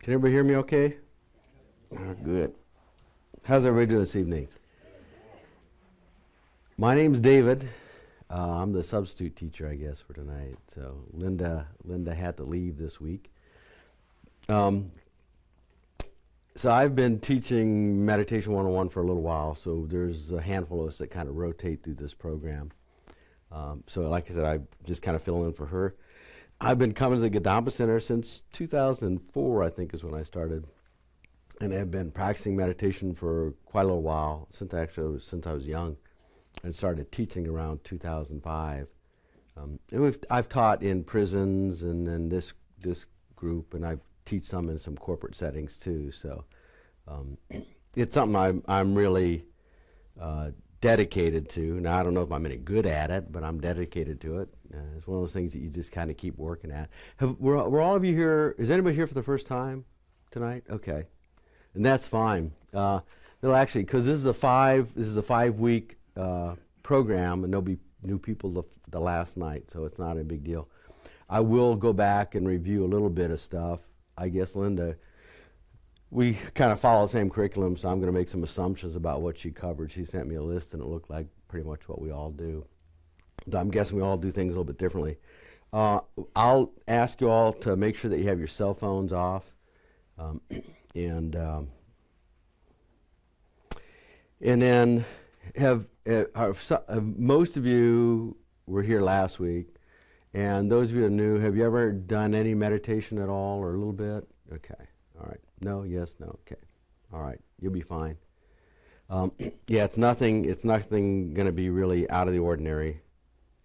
Can everybody hear me okay? Good. How's everybody doing this evening? My name's David. I'm the substitute teacher, I guess, for tonight. So Linda had to leave this week. So I've been teaching Meditation 101 for a little while, so there's a handful of us that kind of rotate through this program. So like I said, I just kind of fill in for her. I've been coming to the Kadampa Center since 2004, I think is when I started. And I've been practicing meditation for quite a little while, since I was young, and started teaching around 2005. I've taught in prisons and then this group, and I teach some in some corporate settings too. So it's something I'm really dedicated to. Now, I don't know if I'm any good at it, but I'm dedicated to it. It's one of those things that you just kind of keep working at. Were all of you here? Is anybody here for the first time tonight? Okay, and that's fine. They'll actually, because this is a 5-week program, and there'll be new people the last night, so it's not a big deal. I will go back and review a little bit of stuff. I guess Linda, we kind of follow the same curriculum, so I'm going to make some assumptions about what she covered. She sent me a list, and it looked like pretty much what we all do. I'm guessing we all do things a little bit differently. I'll ask you all to make sure that you have your cell phones off, and then most of you were here last week, and those of you that are new, have you ever done any meditation at all, or a little bit? Okay, all right. No, yes, no, okay. All right, you'll be fine. Yeah, it's nothing going to be really out of the ordinary.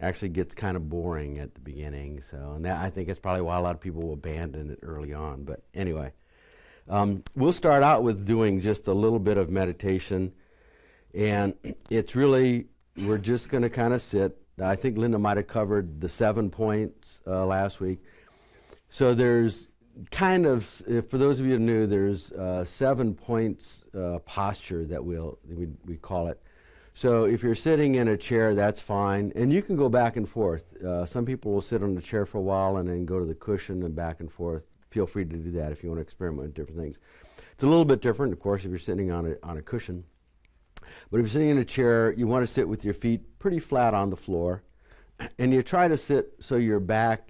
Actually gets kind of boring at the beginning, so, and I think that's probably why a lot of people will abandon it early on. But anyway, we'll start out with doing just a little bit of meditation, and it's really, we're just going to kind of sit. I think Linda might have covered the 7 points last week. So there's kind of, for those of you who are new, there's 7 points posture that we call it. So if you're sitting in a chair, that's fine, and you can go back and forth. Some people will sit on the chair for a while and then go to the cushion and back and forth. Feel free to do that if you want to experiment with different things. It's a little bit different, of course, if you're sitting on a cushion. But if you're sitting in a chair, you want to sit with your feet pretty flat on the floor, and you try to sit so you're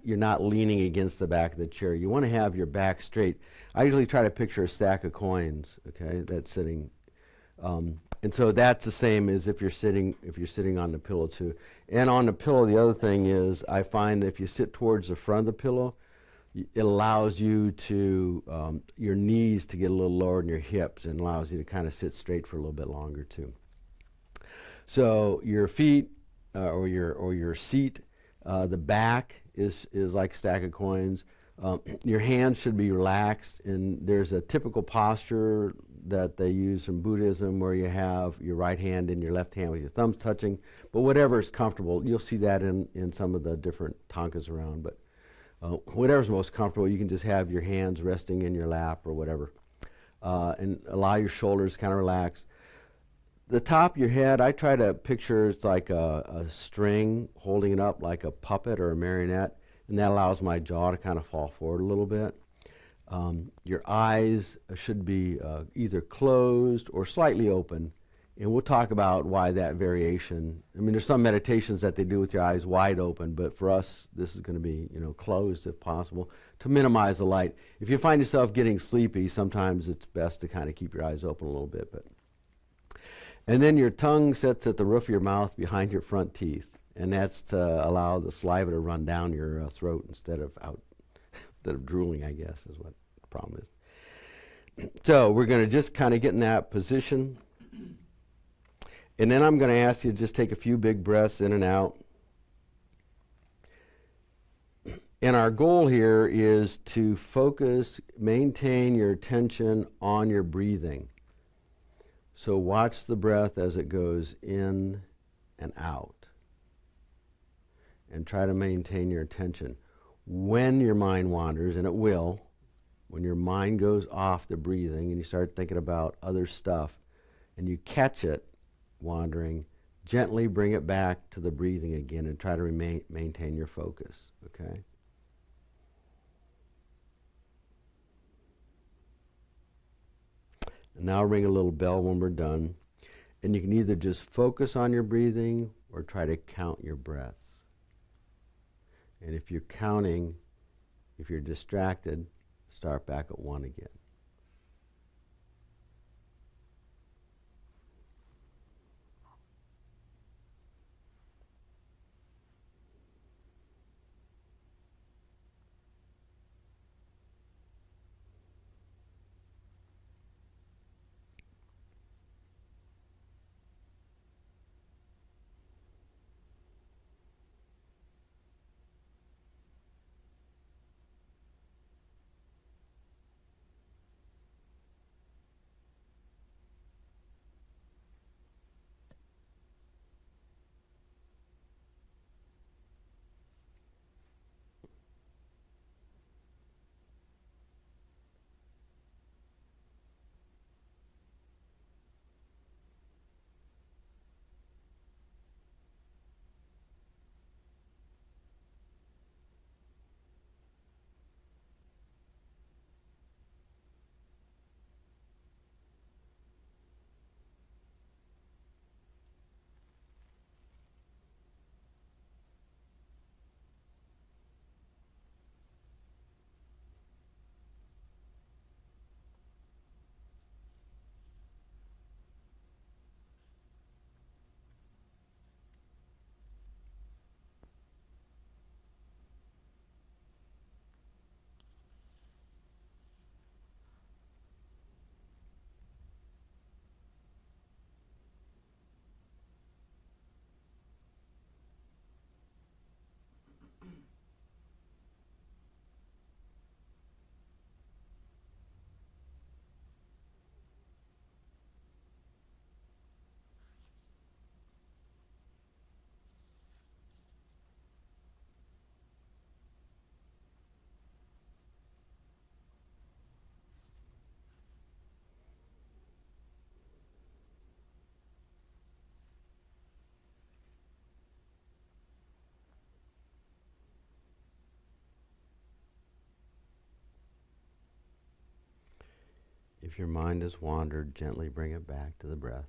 not leaning against the back of the chair. You want to have your back straight. I usually try to picture a stack of coins, okay, that's sitting. And so that's the same as if you're sitting on the pillow too. And on the pillow, the other thing is, I find that if you sit towards the front of the pillow, it allows you to, your knees to get a little lower than your hips, and allows you to kind of sit straight for a little bit longer too. So your feet, or your seat, the back is like a stack of coins. Your hands should be relaxed, and there's a typical posture that they use from Buddhism where you have your right hand and your left hand with your thumbs touching, but whatever is comfortable. You'll see that in some of the different tankas around, but whatever's most comfortable, you can just have your hands resting in your lap or whatever, and allow your shoulders kind of relaxed. The top of your head, I try to picture it's like a string holding it up like a puppet or a marionette, and that allows my jaw to kind of fall forward a little bit. Your eyes should be either closed or slightly open, and we'll talk about why that variation. I mean, there's some meditations that they do with your eyes wide open, but for us, this is going to be, closed if possible to minimize the light. If you find yourself getting sleepy, sometimes it's best to kind of keep your eyes open a little bit. And then your tongue sits at the roof of your mouth behind your front teeth, and that's to allow the saliva to run down your throat instead of drooling, I guess, is what the problem is. So we're going to just kind of get in that position. And then I'm going to ask you to just take a few big breaths in and out. And our goal here is to maintain your attention on your breathing. So watch the breath as it goes in and out. And try to maintain your attention. When your mind wanders, and it will, when your mind goes off the breathing and you start thinking about other stuff, and you catch it wandering, gently bring it back to the breathing again and try to maintain your focus, okay? And I'll ring a little bell when we're done. And you can either just focus on your breathing or try to count your breaths. And if you're counting, if you're distracted, start back at 1 again. If your mind has wandered, gently bring it back to the breath.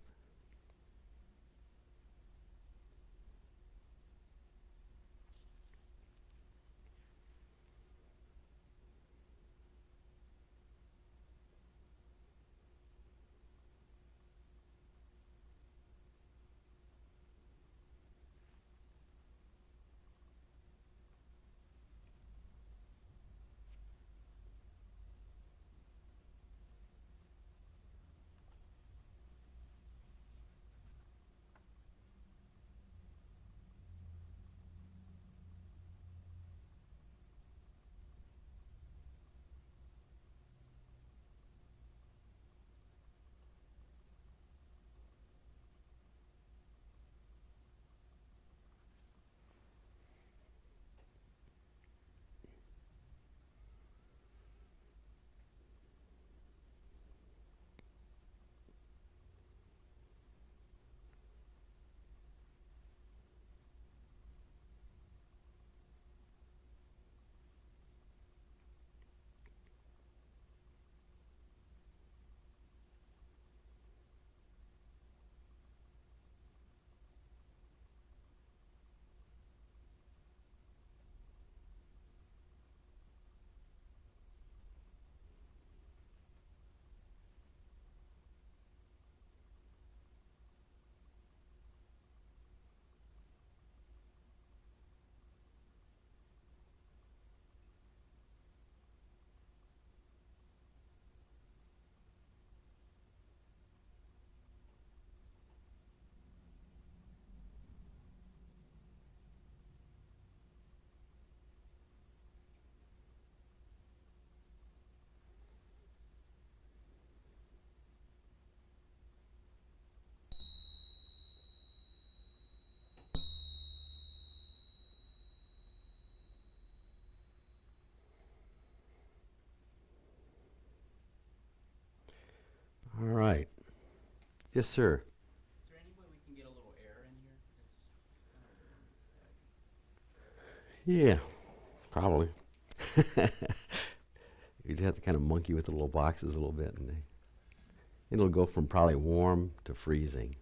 All right. Yes, sir. Is there any way we can get a little air in here? Yeah, probably. You'd have to kind of monkey with the little boxes a little bit. And It'll go from probably warm to freezing.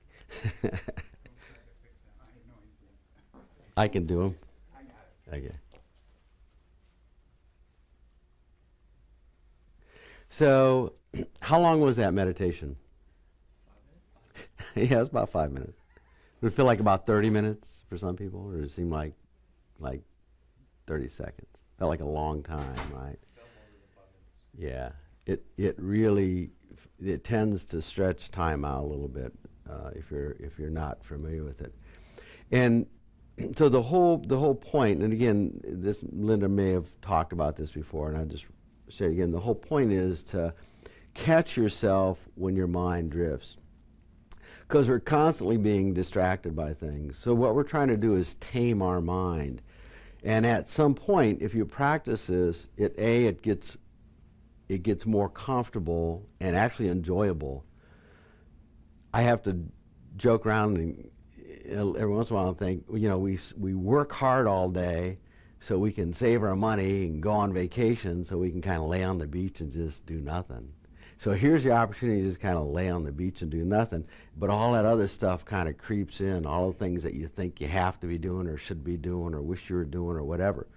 I can do them. Okay. So, how long was that meditation? Yeah, it's about 5 minutes. Would it feel like about 30 minutes for some people, or does it seem like 30 seconds? Felt like a long time, right? Yeah. It really it tends to stretch time out a little bit if you're not familiar with it. And so the whole point, and again, this Linda may have talked about this before, and I just say it again. The whole point is to catch yourself when your mind drifts, because we're constantly being distracted by things. So what we're trying to do is tame our mind, and at some point, if you practice this, it gets more comfortable and actually enjoyable. I have to joke around and every once in a while think, we work hard all day so we can save our money and go on vacation so we can kind of lay on the beach and just do nothing. So here's the opportunity to just kind of lay on the beach and do nothing, but all that other stuff kind of creeps in, all the things that you think you have to be doing or should be doing or wish you were doing or whatever.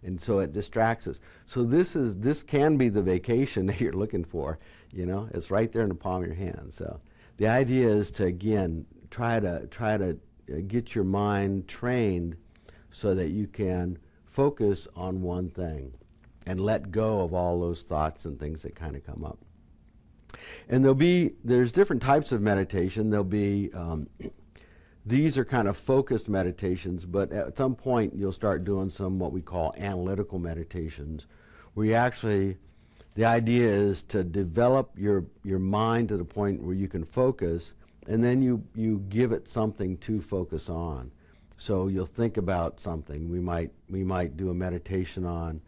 And so it distracts us. So this can be the vacation that you're looking for. It's right there in the palm of your hand. So the idea is to, again, try to get your mind trained so that you can focus on one thing and let go of all those thoughts and things that kind of come up. And there's different types of meditation. There'll be these are kind of focused meditations, but at some point you'll start doing some what we call analytical meditations, where the idea is to develop your mind to the point where you can focus, and then you give it something to focus on. So you'll think about something. We might do a meditation on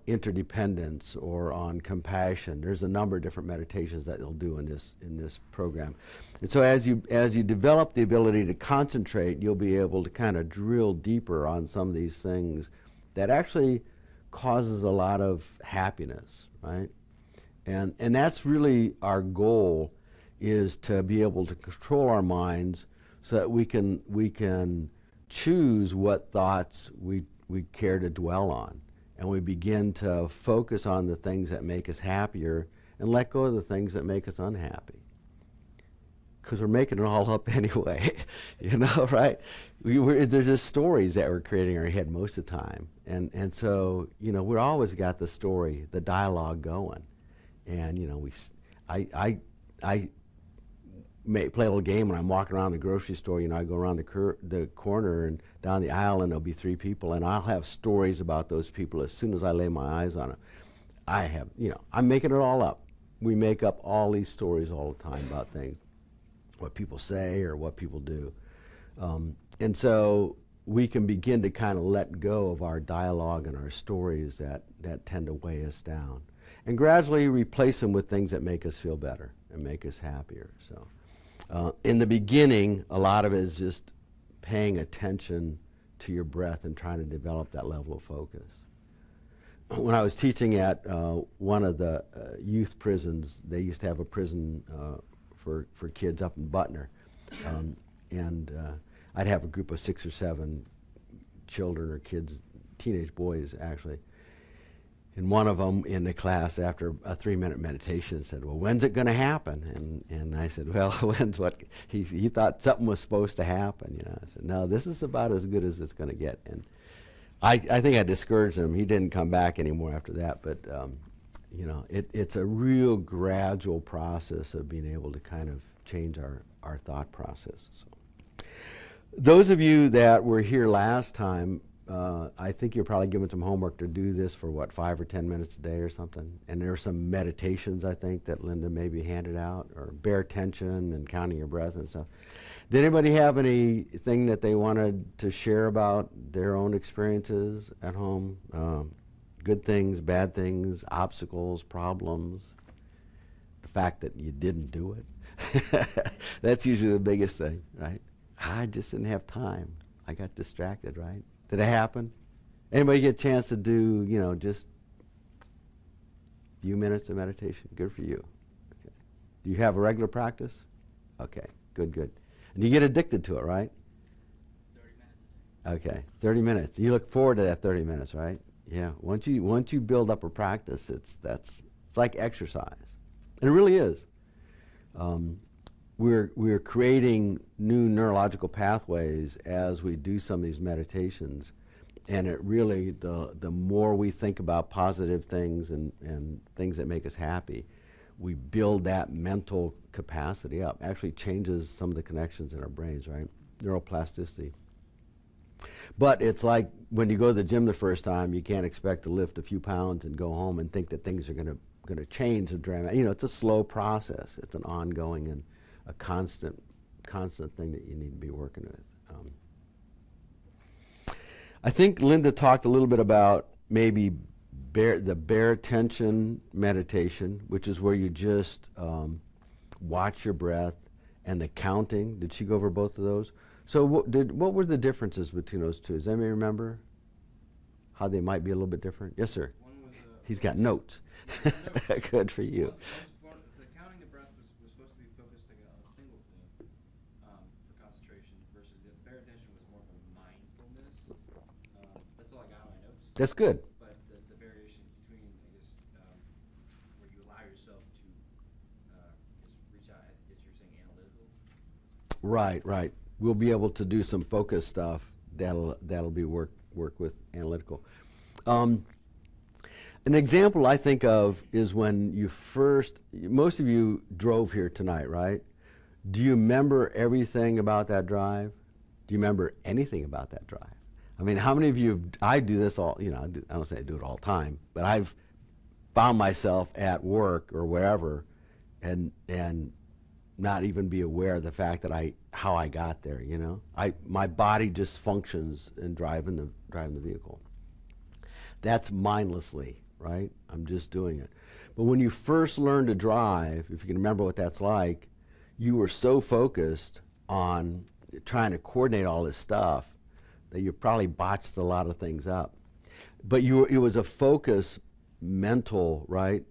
interdependence or on compassion. There's a number of different meditations that they'll do in this program. And so as you develop the ability to concentrate, you'll be able to kind of drill deeper on some of these things that actually causes a lot of happiness, right? And that's really our goal, is to be able to control our minds so that we can choose what thoughts we care to dwell on. And we begin to focus on the things that make us happier and let go of the things that make us unhappy. Because we're making it all up anyway, right? There's just stories that we're creating in our head most of the time. And so, we're always got the story, the dialogue going. And, I play a little game when I'm walking around the grocery store. I go around the corner and down the aisle, and there'll be 3 people, and I'll have stories about those people as soon as I lay my eyes on them. I'm making it all up. We make up all these stories all the time about things, what people say or what people do. And so we can begin to kind of let go of our dialogue and our stories that tend to weigh us down, and gradually replace them with things that make us feel better and make us happier. So. In the beginning, a lot of it is just paying attention to your breath and trying to develop that level of focus. When I was teaching at one of the youth prisons, they used to have a prison for kids up in Butner. And I'd have a group of 6 or 7 children or kids, teenage boys actually. And one of them in the class, after a 3-minute meditation, said, "Well, when's it going to happen?" And I said, "Well, when's what?" He thought something was supposed to happen. I said, "No, this is about as good as it's going to get." And I think I discouraged him. He didn't come back anymore after that. But it's a real gradual process of being able to kind of change our thought process. So, those of you that were here last time, I think you're probably given some homework to do this for 5 or 10 minutes a day or something. And there are some meditations, I think, that Linda maybe handed out, or bare attention and counting your breath and stuff. Did anybody have anything that they wanted to share about their own experiences at home? Good things, bad things, obstacles, problems, the fact that you didn't do it. That's usually the biggest thing, right? I just didn't have time. I got distracted, right? Did it happen? Anybody get a chance to do, just a few minutes of meditation? Good for you. Okay. Do you have a regular practice? Okay, good, good. And you get addicted to it, right? 30 minutes a day. Okay, 30 minutes. You look forward to that 30 minutes, right? Yeah. Once you build up a practice, it's like exercise, and it really is. We're creating new neurological pathways as we do some of these meditations, and it really the more we think about positive things and things that make us happy, we build that mental capacity up. Actually changes some of the connections in our brains, right? Neuroplasticity. But it's like when you go to the gym the first time, you can't expect to lift a few pounds and go home and think that things are going to change. It's a slow process. It's an ongoing and a constant thing that you need to be working with. I think Linda talked a little bit about maybe the bare attention meditation, which is where you just watch your breath, and the counting. Did she go over both of those? So what were the differences between those two? Does anybody remember how they might be a little bit different? Yes, sir. One was He's got notes. Good for you. the counting the breath was supposed to be focusing on a single thing for concentration, versus the bare attention was more of a mindfulness. That's all I got on my notes. That's good. But the variation between, I guess, where you allow yourself to reach out, I guess you're saying analytical. Right, right. We'll be able to do some focus stuff that'll be work with analytical. An example I think of is when most of you drove here tonight, right? Do you remember everything about that drive? Do you remember anything about that drive? I mean, how many of you, I do this all, I don't say I do it all the time, but I've found myself at work or wherever and not even be aware of the fact that how I got there, my body just functions in driving the vehicle. That's mindlessly, right? I'm just doing it. But when you first learn to drive, if you can remember what that's like, you were so focused on trying to coordinate all this stuff that you probably botched a lot of things up. But it was a focus, mental, right?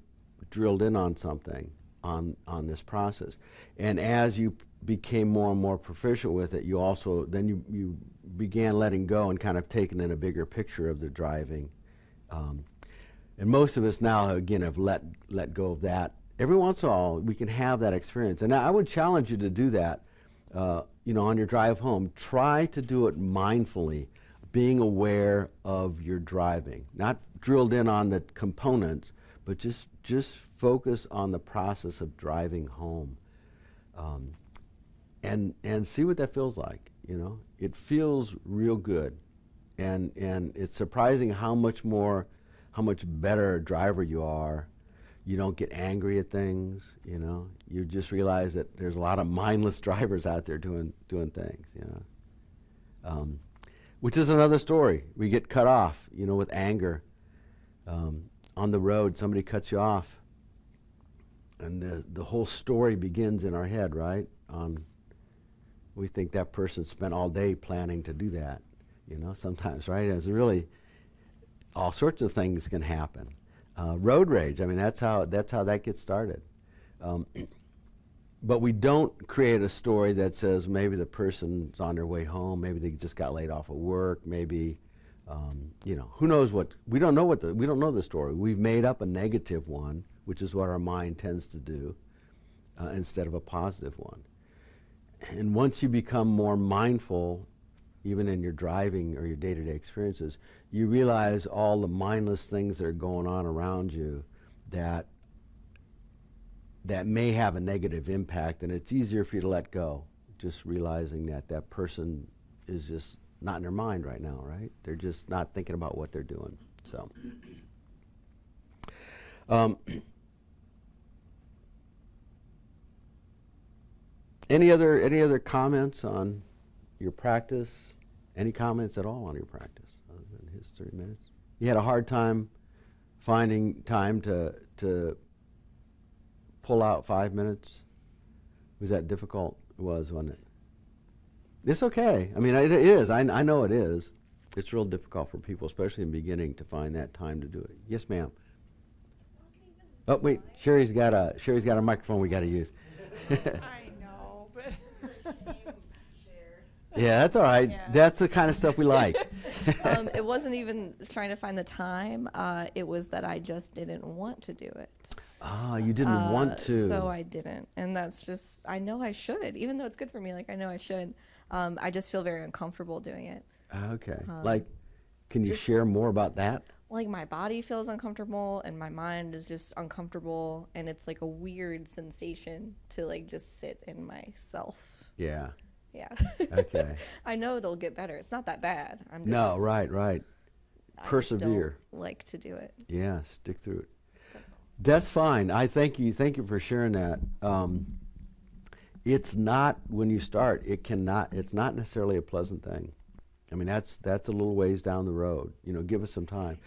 Drilled in on something, on this process. And as you became more and more proficient with it, you began letting go and kind of taking in a bigger picture of the driving. And most of us now, again, have let go of that. Every once in a while, we can have that experience. And I would challenge you to do that, on your drive home. Try to do it mindfully, being aware of your driving. Not drilled in on the components, but just focus on the process of driving home. And see what that feels like, It feels real good. And it's surprising how much better a driver you are. You don't get angry at things, You just realize that there's a lot of mindless drivers out there doing things, Which is another story. We get cut off, with anger. On the road, somebody cuts you off. And the whole story begins in our head, right? We think that person spent all day planning to do that, sometimes, right? It's really, all sorts of things can happen. Road rage, I mean, that's how that gets started. But we don't create a story that says maybe the person's on their way home, maybe they just got laid off of work, maybe, who knows what, we don't know the story. We've made up a negative one, which is what our mind tends to do, instead of a positive one. And once you become more mindful, even in your driving or your day-to-day experiences, you realize all the mindless things that are going on around you that may have a negative impact, and it's easier for you to let go, just realizing that person is just not in their mind right now, right? They're just not thinking about what they're doing. So, any other comments on your practice? Any comments at all on your practice other than his 30 minutes? You had a hard time finding time to pull out 5 minutes? Was that difficult? It was, wasn't it? It's okay. I mean, it is. I know it is. It's real difficult for people, especially in the beginning, to find that time to do it. Yes, ma'am. Oh, wait, Sherry's got a microphone we got to use. I know, but Yeah, that's all right. Yeah. That's the kind of stuff we like. It wasn't even trying to find the time. It was that I just didn't want to do it. Ah, you didn't want to. So I didn't. And that's just, I know I should. Even though it's good for me, like I know I should. I just feel very uncomfortable doing it. Okay. Like, can you share more about that? Like my body feels uncomfortable and my mind is just uncomfortable. And it's like a weird sensation to like just sit in myself. Yeah. Yeah. Okay. I know it'll get better. It's not that bad. I'm just, No, right. I just Persevere. don't like to do it. Yeah, stick through it. That's all. That's fine. I thank you. Thank you for sharing that. It's not, when you start, it's not necessarily a pleasant thing. I mean, that's a little ways down the road. You know, give us some time.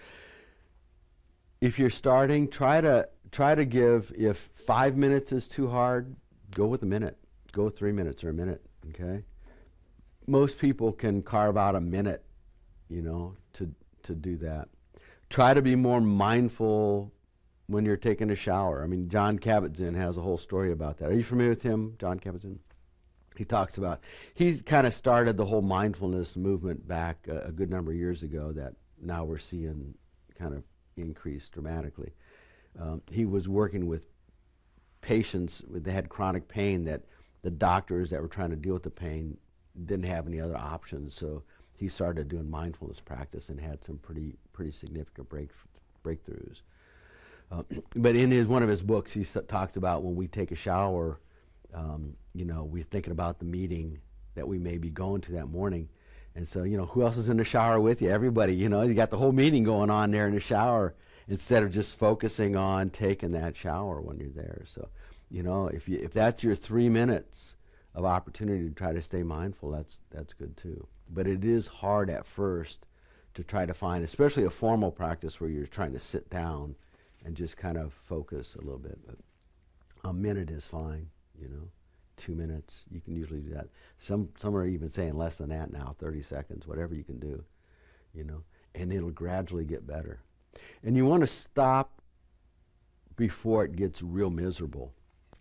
If you're starting, try to give, if 5 minutes is too hard, go with a minute. Go 3 minutes or a minute, okay? Most people can carve out a minute, you know, to do that. Try to be more mindful when you're taking a shower. I mean, John Kabat-Zinn has a whole story about that. Are you familiar with him, John Kabat-Zinn? He talks about, he's kind of started the whole mindfulness movement back a good number of years ago that now we're seeing kind of increase dramatically. He was working with patients that had chronic pain that the doctors that were trying to deal with the pain didn't have any other options, so he started doing mindfulness practice and had some pretty significant breakthroughs. But in one of his books, he talks about when we take a shower, you know, we're thinking about the meeting that we may be going to that morning. And so, you know, who else is in the shower with you? Everybody, you know, you got the whole meeting going on there in the shower instead of just focusing on taking that shower when you're there. So, you know, if that's your 3 minutes of opportunity to try to stay mindful, that's good too. But it is hard at first to try to find, especially a formal practice where you're trying to sit down and just kind of focus a little bit. But a minute is fine, you know. 2 minutes, you can usually do that. Some are even saying less than that now, 30 seconds, whatever you can do, you know, and it'll gradually get better. And you want to stop before it gets real miserable.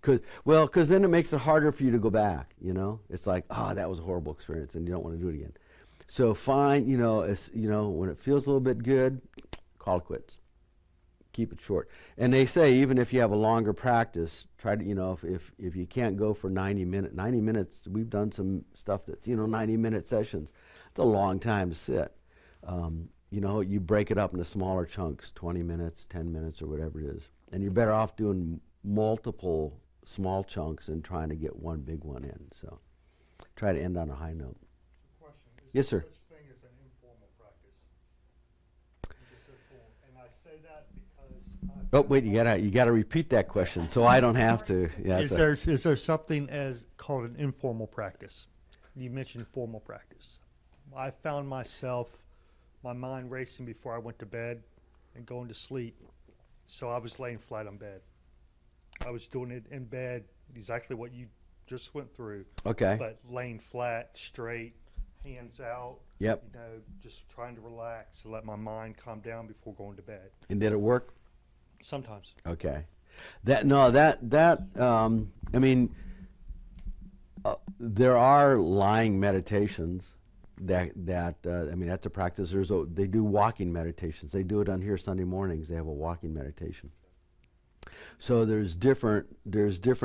Because then it makes it harder for you to go back, you know. It's like, that was a horrible experience, and you don't want to do it again. So find, you know, when it feels a little bit good, call it quits. Keep it short. And they say even if you have a longer practice, try to, you know, if you can't go for 90 minutes, we've done some stuff that's, you know, 90-minute sessions. It's a long time to sit. You know, you break it up into smaller chunks, 20 minutes, 10 minutes, or whatever it is. And you're better off doing multiple small chunks and trying to get one big one in. So try to end on a high note. Question. Yes, sir. Such thing as an informal practice? You just said formal. And I say that because Oh, wait, you gotta repeat that question so I don't have to. Yeah, is there something as called an informal practice? You mentioned formal practice. I found myself, my mind racing before I went to bed and going to sleep. So I was laying flat on bed. I was doing it in bed, exactly what you just went through. Okay. But laying flat, straight, hands out. Yep. You know, just trying to relax and let my mind calm down before going to bed. And did it work? Sometimes. Okay. I mean, there are lying meditations I mean, that's a practice. They do walking meditations. They do it on here Sunday mornings. They have a walking meditation. So there's different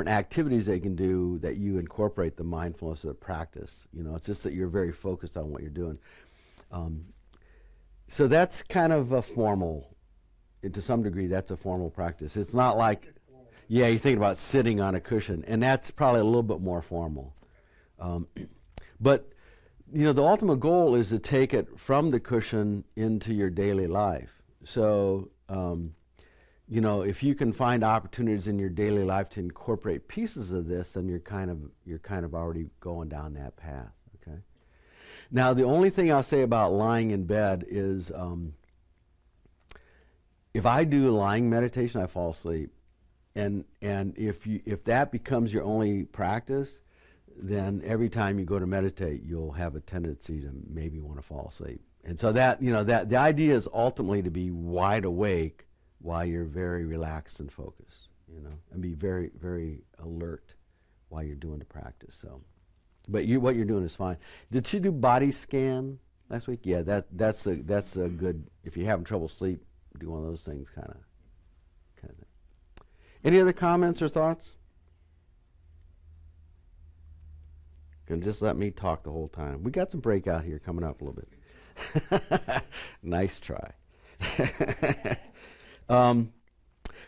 activities they can do that you incorporate the mindfulness of the practice. You know, it's just that you're very focused on what you're doing. So that's kind of a formal, to some degree, that's a formal practice. It's not like, yeah, you're thinking about sitting on a cushion, and that's probably a little bit more formal. But, you know, the ultimate goal is to take it from the cushion into your daily life. So, you know, if you can find opportunities in your daily life to incorporate pieces of this, then you're kind of already going down that path. Okay. Now, the only thing I'll say about lying in bed is, if I do lying meditation, I fall asleep, and if that becomes your only practice, then every time you go to meditate, you'll have a tendency to maybe want to fall asleep. And so that, you know, that the idea is ultimately to be wide awake while you're very relaxed and focused, you know, and be very, very alert while you're doing the practice. So, but what you're doing is fine. Did she do body scan last week? Yeah, that's a good. If you're having trouble sleep, do one of those things, kind of thing. Any other comments or thoughts? Can just let me talk the whole time. We got some breakout here coming up a little bit. Nice try.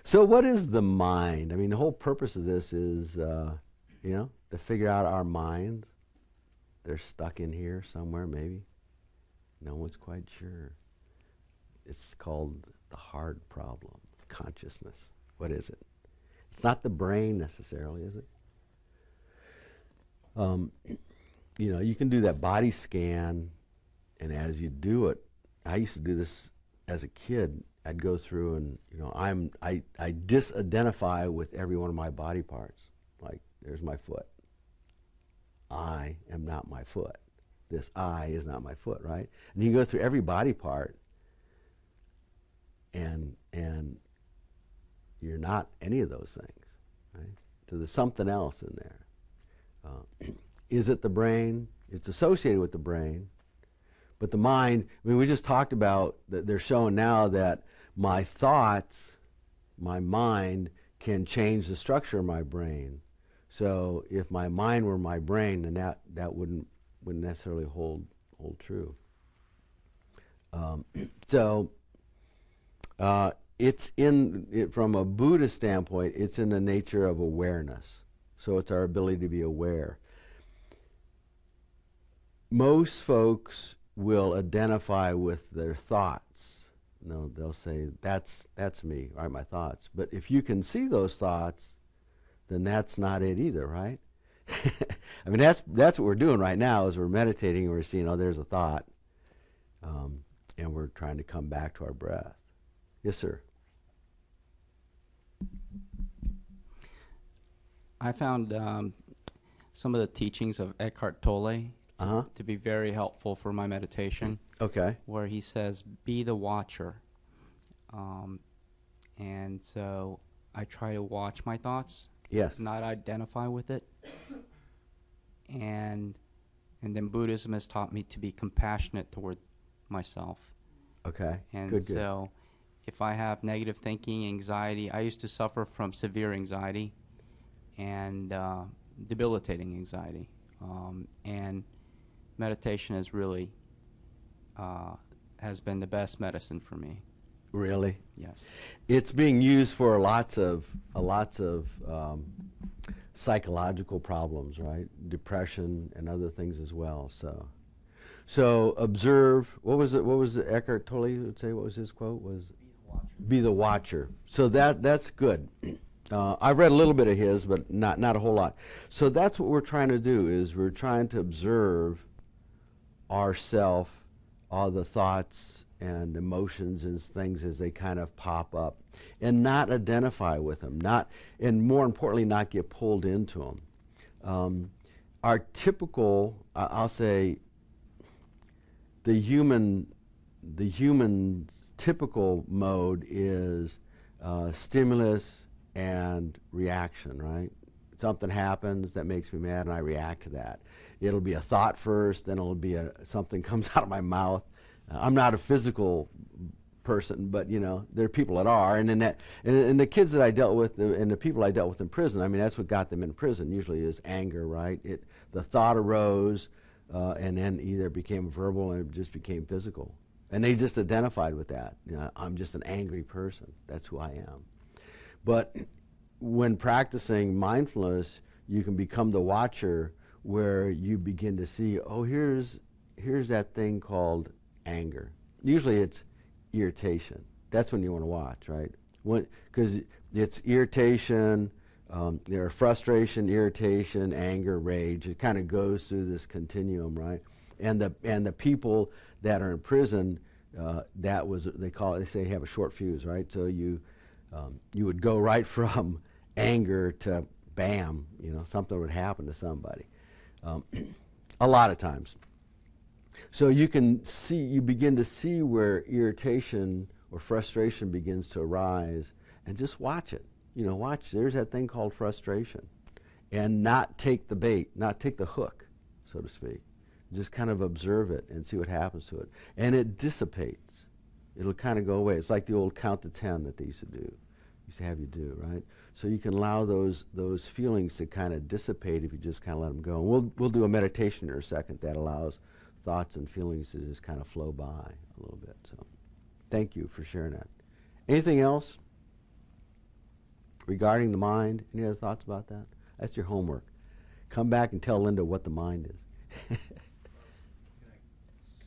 So what is the mind? I mean, the whole purpose of this is, you know, to figure out our minds. They're stuck in here somewhere, maybe. No one's quite sure. It's called the hard problem, consciousness. What is it? It's not the brain necessarily, is it? You know, you can do that body scan, and as you do it, I used to do this as a kid. I'd go through and, you know, I disidentify with every one of my body parts. Like, there's my foot. I am not my foot. This I is not my foot, right? And you go through every body part, and you're not any of those things, right? So there's something else in there. Is it the brain? It's associated with the brain. But the mind, I mean, we just talked about that they're showing now that my thoughts, my mind, can change the structure of my brain. So if my mind were my brain, then that wouldn't necessarily hold true. It's from a Buddhist standpoint, it's in the nature of awareness. So it's our ability to be aware. Most folks will identify with their thoughts. No, they'll say, that's me, right, my thoughts. But if you can see those thoughts, then that's not it either, right? I mean, that's what we're doing right now is we're meditating and we're seeing, oh, there's a thought. And we're trying to come back to our breath. Yes, sir. I found some of the teachings of Eckhart Tolle to be very helpful for my meditation. Okay. Where he says, be the watcher. And so I try to watch my thoughts. Yes. Not identify with it. And then Buddhism has taught me to be compassionate toward myself. Okay. And good. so if I have negative thinking, anxiety, I used to suffer from severe anxiety and debilitating anxiety. And meditation has really has been the best medicine for me. Really? Yes. It's being used for lots of psychological problems, right? Depression and other things as well. So observe. What was it? What was the Eckhart Tolle would say? What was his quote? Was be the watcher. So that's good. I've read a little bit of his, but not a whole lot. So that's what we're trying to do. Is we're trying to observe ourself, all the thoughts and emotions and things as they kind of pop up, and not identify with them, and more importantly, not get pulled into them. Our typical, I'll say, the human typical mode is stimulus and reaction, right? Something happens that makes me mad and I react to that. It'll be a thought first, then it'll be something comes out of my mouth. I'm not a physical person, but you know, there are people that are, and the kids that I dealt with and the people I dealt with in prison, I mean, that's what got them in prison usually is anger, right? The thought arose and then either became verbal and it just became physical. And they just identified with that. You know, I'm just an angry person. That's who I am. But when practicing mindfulness, you can become the watcher where you begin to see, oh, here's that thing called anger. Usually it's irritation. That's when you want to watch, right? Because it's irritation, there are frustration, irritation, anger, rage. It kind of goes through this continuum, right? And the people that are in prison, they say have a short fuse, right? So you would go right from anger to bam, you know, something would happen to somebody. A lot of times. So you begin to see where irritation or frustration begins to arise, and just watch it. Watch, there's that thing called frustration. And not take the bait, not take the hook, so to speak. Just kind of observe it and see what happens to it. And it dissipates. It'll kind of go away. It's like the old count to 10 that they used to have you do, right? So you can allow those feelings to kind of dissipate if you just kind of let them go. And we'll do a meditation in a second that allows thoughts and feelings to just kind of flow by a little bit. So thank you for sharing that. Anything else regarding the mind? Any other thoughts about that? That's your homework. Come back and tell Linda what the mind is.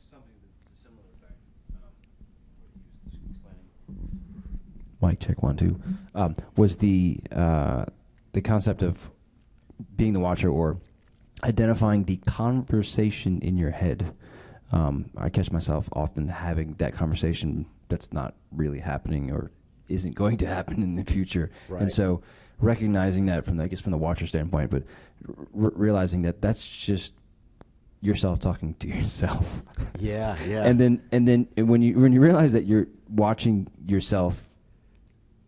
Something that's a similar effect, what you was explaining. Mic check 1 2. Was the concept of being the watcher or identifying the conversation in your head? I catch myself often having that conversation that's not really happening or isn't going to happen in the future, Right. and so recognizing that from the watcher standpoint, but realizing that that's just yourself talking to yourself. Yeah. And then when you realize that you're watching yourself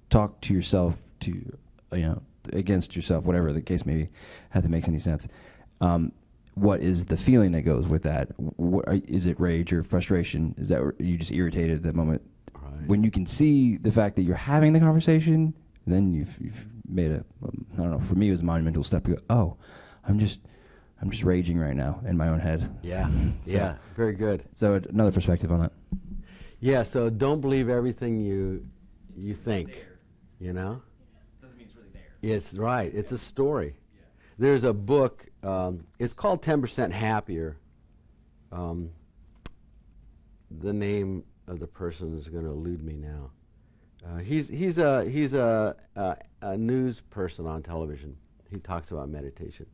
talk to yourself against yourself, whatever the case may be, if that makes any sense. What is the feeling that goes with that? Is it rage or frustration? Is that are you just irritated at that moment? Right. When you can see the fact that you're having the conversation, then you've made I don't know. For me, it was a monumental step to go, oh, I'm just raging right now in my own head. Yeah. So- Yeah. Very good. So another perspective on that. Yeah. So don't believe everything you think. There. Doesn't mean it's really there. It's right. It's a story. Yeah. There's a book. It's called 10% Happier. The name of the person is going to elude me now. He's a news person on television. He talks about meditation.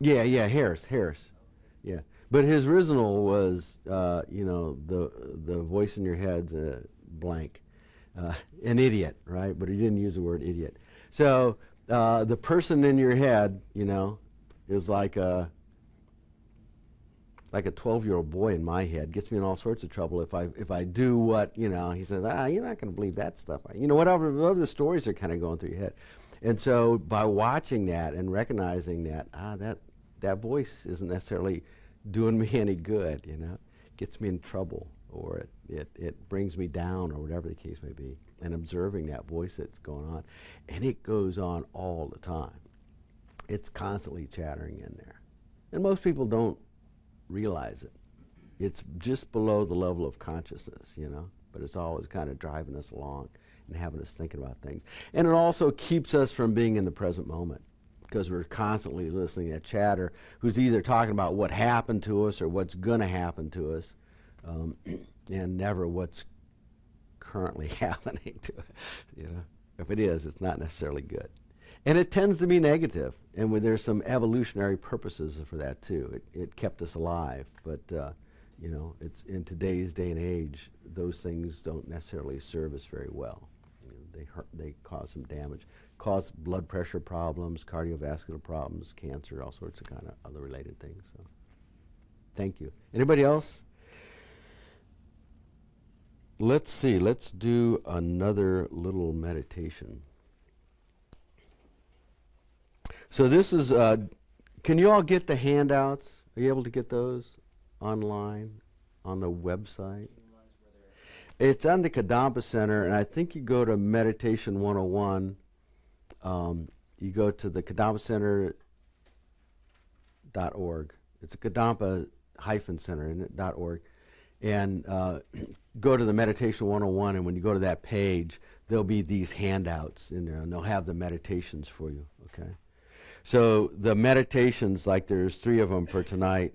Harris. Yeah, but his original was the voice in your head's blank, an idiot, right? But he didn't use the word idiot. So the person in your head, is like a 12-year-old boy in my head. Gets me in all sorts of trouble if I do what he says. You're not going to believe that stuff. Whatever the stories are kind of going through your head. And so by watching that and recognizing that that voice isn't necessarily doing me any good, gets me in trouble, or it brings me down, or whatever the case may be, and observing that voice that's going on. And it goes on all the time. It's constantly chattering in there. And most people don't realize it. It's just below the level of consciousness, but it's always kind of driving us along and having us thinking about things. And it also keeps us from being in the present moment, because we're constantly listening to chatter, who's either talking about what happened to us or what's going to happen to us, and never what's currently happening to us. If it is, it's not necessarily good. And it tends to be negative, and there's some evolutionary purposes for that too. It kept us alive, but it's in today's day and age, those things don't necessarily serve us very well. They cause some damage, cause blood pressure problems, cardiovascular problems, cancer, all sorts of kind of other related things. So, thank you. Anybody else? Let's see. Let's do another little meditation. So this is, can you all get the handouts? Are you able to get those online on the website? It's on the Kadampa Center, and I think you go to Meditation 101. You go to the KadambaCenter.org. It's a Kadampa-center in it, .org. And go to the Meditation 101, and when you go to that page, there'll be these handouts in there, and they'll have the meditations for you, okay? So the meditations, like there's 3 of them for tonight: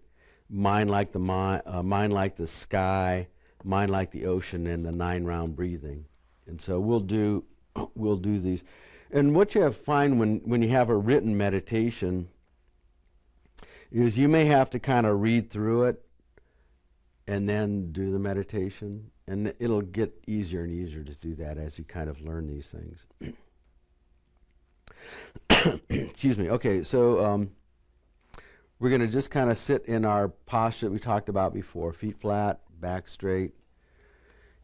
mind like the mind like the sky, mind like the ocean, and the 9-round breathing. And so we'll do these. And what you find when you have a written meditation is you may have to kind of read through it and then do the meditation, and it'll get easier and easier to do that as you kind of learn these things. Excuse me. Okay, so we're going to just kind of sit in our posture that we talked about before: feet flat, back straight.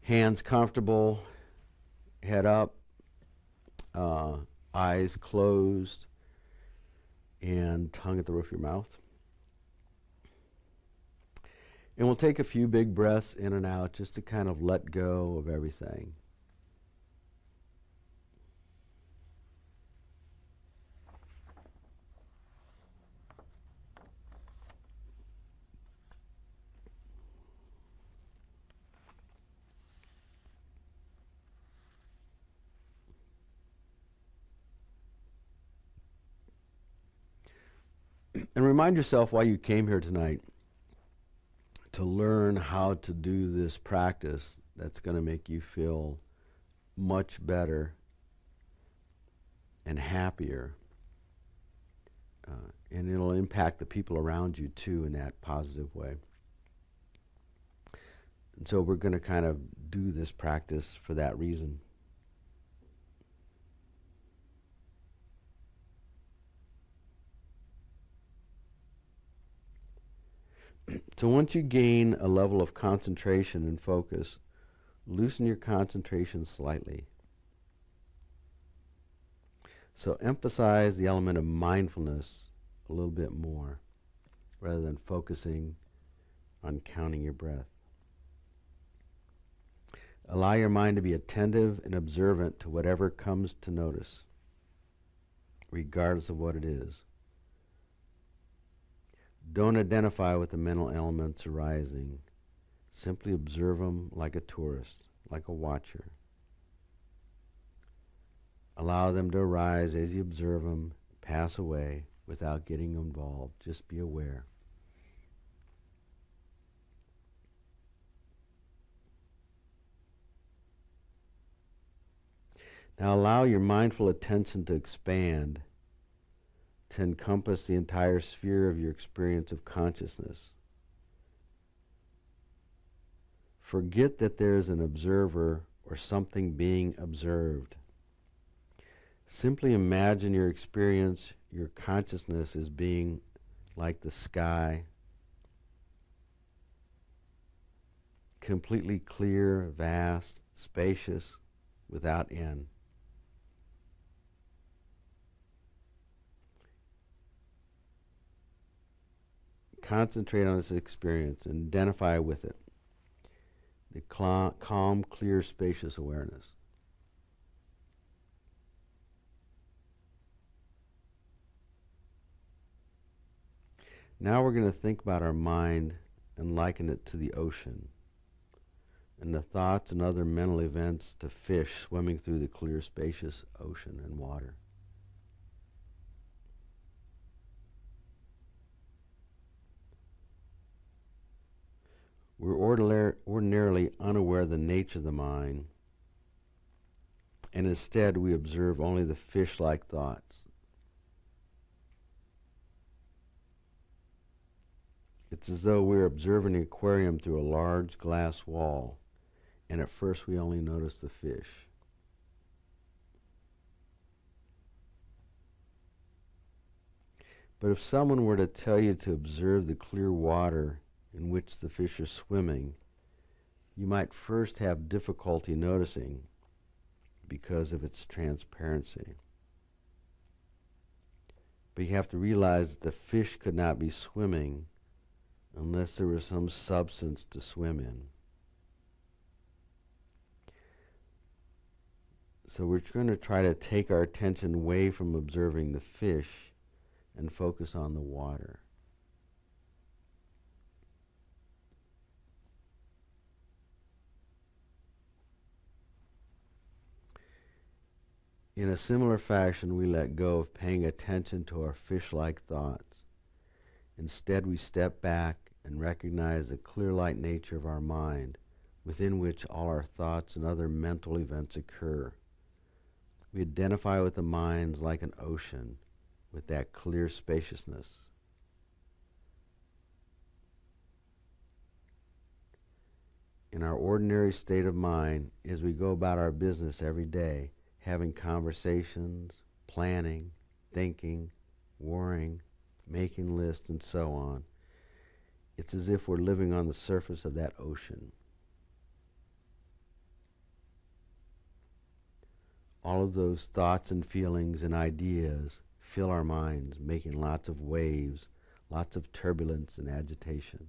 Hands comfortable, head up, eyes closed, and tongue at the roof of your mouth. And we'll take a few big breaths in and out just to kind of let go of everything. And remind yourself why you came here tonight, to learn how to do this practice that's going to make you feel much better and happier. And it'll impact the people around you too in that positive way. And so we're going to kind of do this practice for that reason. So once you gain a level of concentration and focus, loosen your concentration slightly. So emphasize the element of mindfulness a little bit more, rather than focusing on counting your breath. Allow your mind to be attentive and observant to whatever comes to notice, regardless of what it is. Don't identify with the mental elements arising. Simply observe them like a tourist, like a watcher. Allow them to arise as you observe them, pass away without getting involved. Just be aware. Now allow your mindful attention to expand, to encompass the entire sphere of your experience of consciousness. Forget that there is an observer or something being observed. Simply imagine your experience, your consciousness as being like the sky, completely clear, vast, spacious, without end. Concentrate on this experience and identify with it. The calm, clear, spacious awareness. Now we're going to think about our mind and liken it to the ocean, and the thoughts and other mental events to fish swimming through the clear, spacious ocean and water. We're ordinarily unaware of the nature of the mind, and instead we observe only the fish-like thoughts. It's as though we're observing an aquarium through a large glass wall, and at first we only notice the fish. But if someone were to tell you to observe the clear water in which the fish are swimming, you might first have difficulty noticing because of its transparency. But you have to realize that the fish could not be swimming unless there was some substance to swim in. So we're going to try to take our attention away from observing the fish and focus on the water. In a similar fashion, we let go of paying attention to our fish-like thoughts. Instead, we step back and recognize the clear light nature of our mind, within which all our thoughts and other mental events occur. We identify with the mind like an ocean, with that clear spaciousness. In our ordinary state of mind, as we go about our business every day, having conversations, planning, thinking, worrying, making lists, and so on, it's as if we're living on the surface of that ocean. all of those thoughts and feelings and ideas fill our minds, making lots of waves, lots of turbulence and agitation.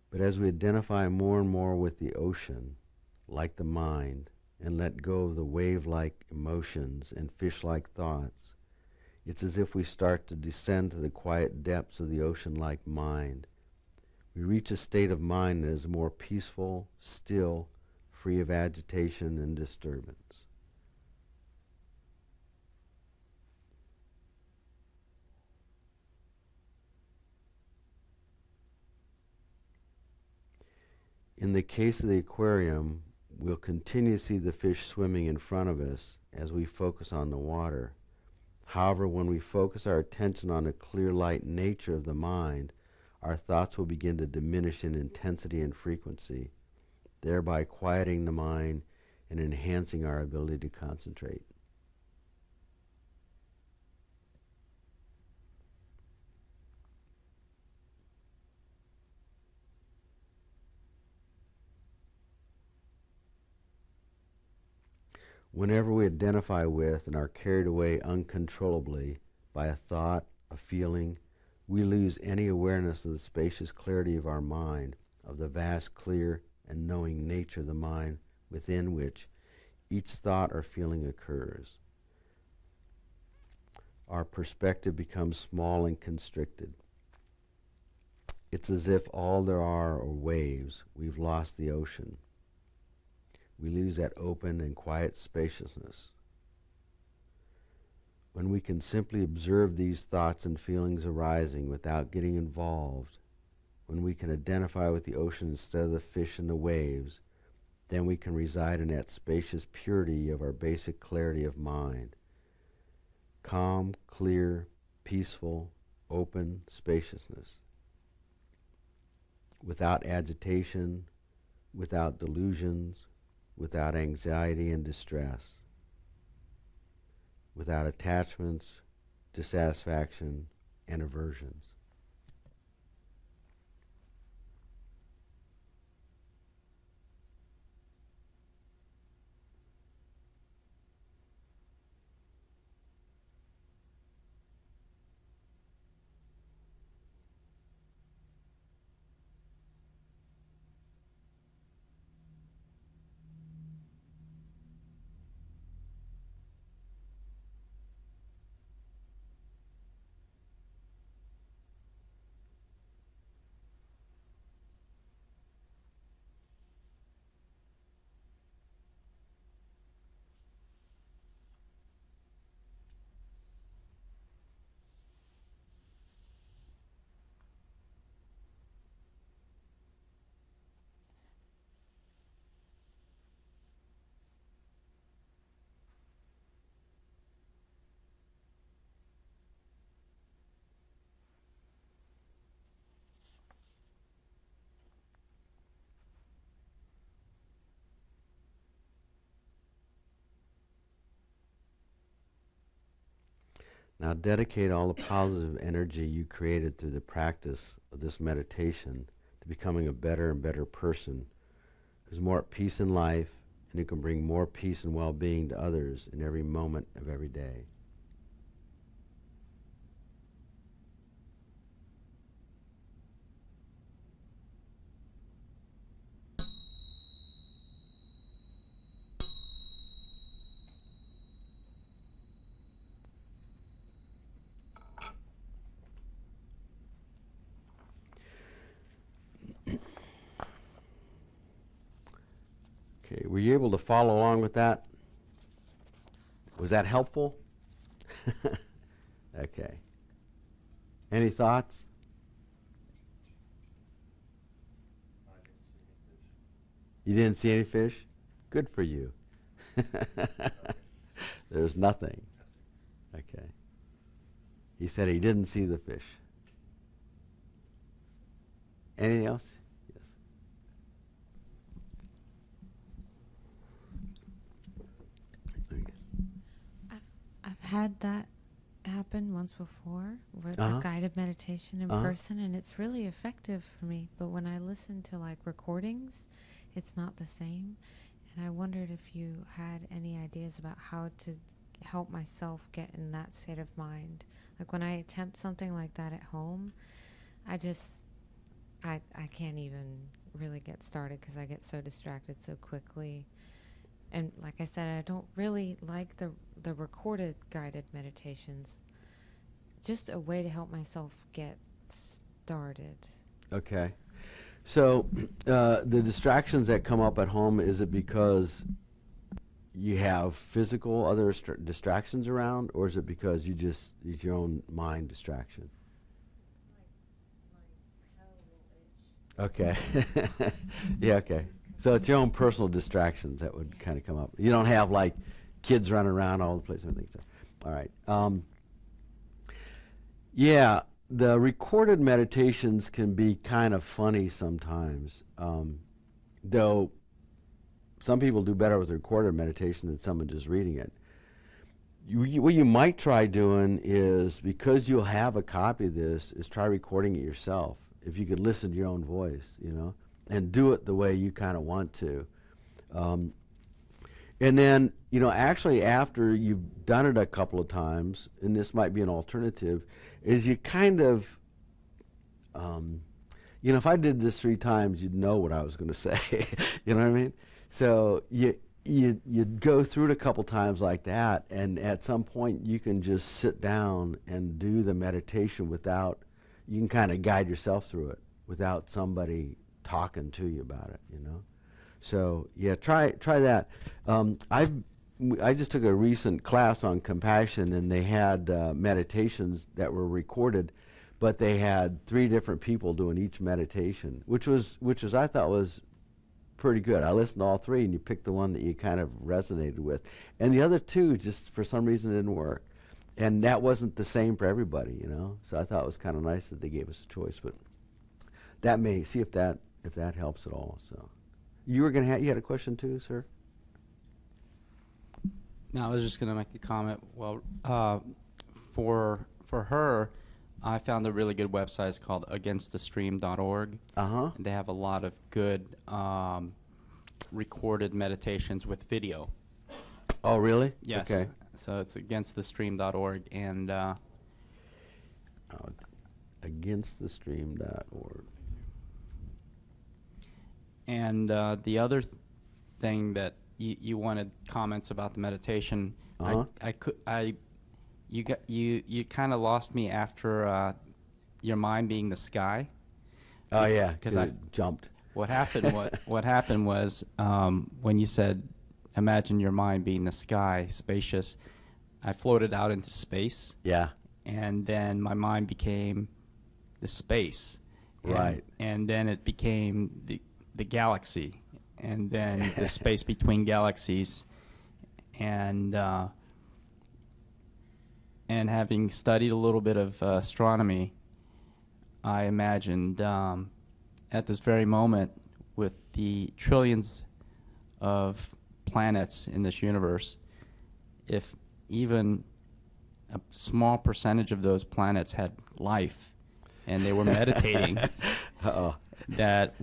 But as we identify more and more with the ocean, like the mind, and let go of the wave-like emotions and fish-like thoughts, it's as if we start to descend to the quiet depths of the ocean-like mind. We reach a state of mind that is more peaceful, still, free of agitation and disturbance. In the case of the aquarium, we'll continue to see the fish swimming in front of us as we focus on the water. However, when we focus our attention on the clear light nature of the mind, our thoughts will begin to diminish in intensity and frequency, thereby quieting the mind and enhancing our ability to concentrate. Whenever we identify with and are carried away uncontrollably by a thought, a feeling, we lose any awareness of the spacious clarity of our mind, of the vast, clear, and knowing nature of the mind within which each thought or feeling occurs. Our perspective becomes small and constricted. It's as if all there are waves. We've lost the ocean. We lose that open and quiet spaciousness. When we can simply observe these thoughts and feelings arising without getting involved, when we can identify with the ocean instead of the fish and the waves, then we can reside in that spacious purity of our basic clarity of mind. Calm, clear, peaceful, open spaciousness. Without agitation, without delusions, without anxiety and distress, without attachments, dissatisfaction, and aversions. Now dedicate all the positive energy you created through the practice of this meditation to becoming a better and better person who's more at peace in life and who can bring more peace and well-being to others in every moment of every day. Okay, were you able to follow along with that? Was that helpful? Okay. Any thoughts? You didn't see any fish? Good for you. There's nothing. Okay. He said he didn't see the fish. Anything else? Yes. I've had that happened once before with Uh-huh. a guided meditation in Uh-huh. person, and it's really effective for me. But when I listen to like recordings, it's not the same. And I wondered if you had any ideas about how to help myself get in that state of mind. Like when I attempt something like that at home, I can't even really get started because I get so distracted so quickly. And like I said, I don't really like the recorded guided meditations. Just a way to help myself get started. Okay. So the distractions that come up at home, is it because you have physical other distractions around, or is it because it's your own mind distraction? Okay. Yeah, okay. So it's your own personal distractions that would kind of come up. You don't have like kids running around all the place and everything. So, all right. Yeah, the recorded meditations can be kind of funny sometimes, though some people do better with recorded meditation than someone just reading it. What you might try doing is, because you'll have a copy of this, is try recording it yourself. If you could listen to your own voice, and do it the way you kind of want to. And then, actually after you've done it a couple of times, and this might be an alternative, is you kind of, if I did this 3 times, you'd know what I was going to say. You know what I mean? So you'd go through it a couple times like that, and at some point you can just sit down and do the meditation without, you can kind of guide yourself through it without somebody talking to you about it, So yeah, try that. I just took a recent class on compassion, and they had meditations that were recorded, but they had 3 different people doing each meditation, which was I thought was pretty good. I listened to all 3, and you picked the one that you kind of resonated with, and the other 2 just for some reason didn't work, and that wasn't the same for everybody, So I thought it was kind of nice that they gave us a choice, but that may see if that helps at all. So you had a question too, sir? No, I was just going to make a comment. Well, for her, I found a really good website. It's called againstthestream.org. Uh-huh. They have a lot of good recorded meditations with video. Oh, really? Yes. Okay. So it's againstthestream.org, and againstthestream.org. And the other thing that you wanted comments about the meditation, Uh-huh. you kind of lost me after your mind being the sky. Oh yeah, because I jumped. What happened? What happened was when you said, "Imagine your mind being the sky, spacious," I floated out into space. Yeah. And then my mind became the space. Right. And then it became the galaxy, and then the space between galaxies, and having studied a little bit of astronomy, I imagined at this very moment, with the trillions of planets in this universe, if even a small percentage of those planets had life and they were meditating, Uh-oh. that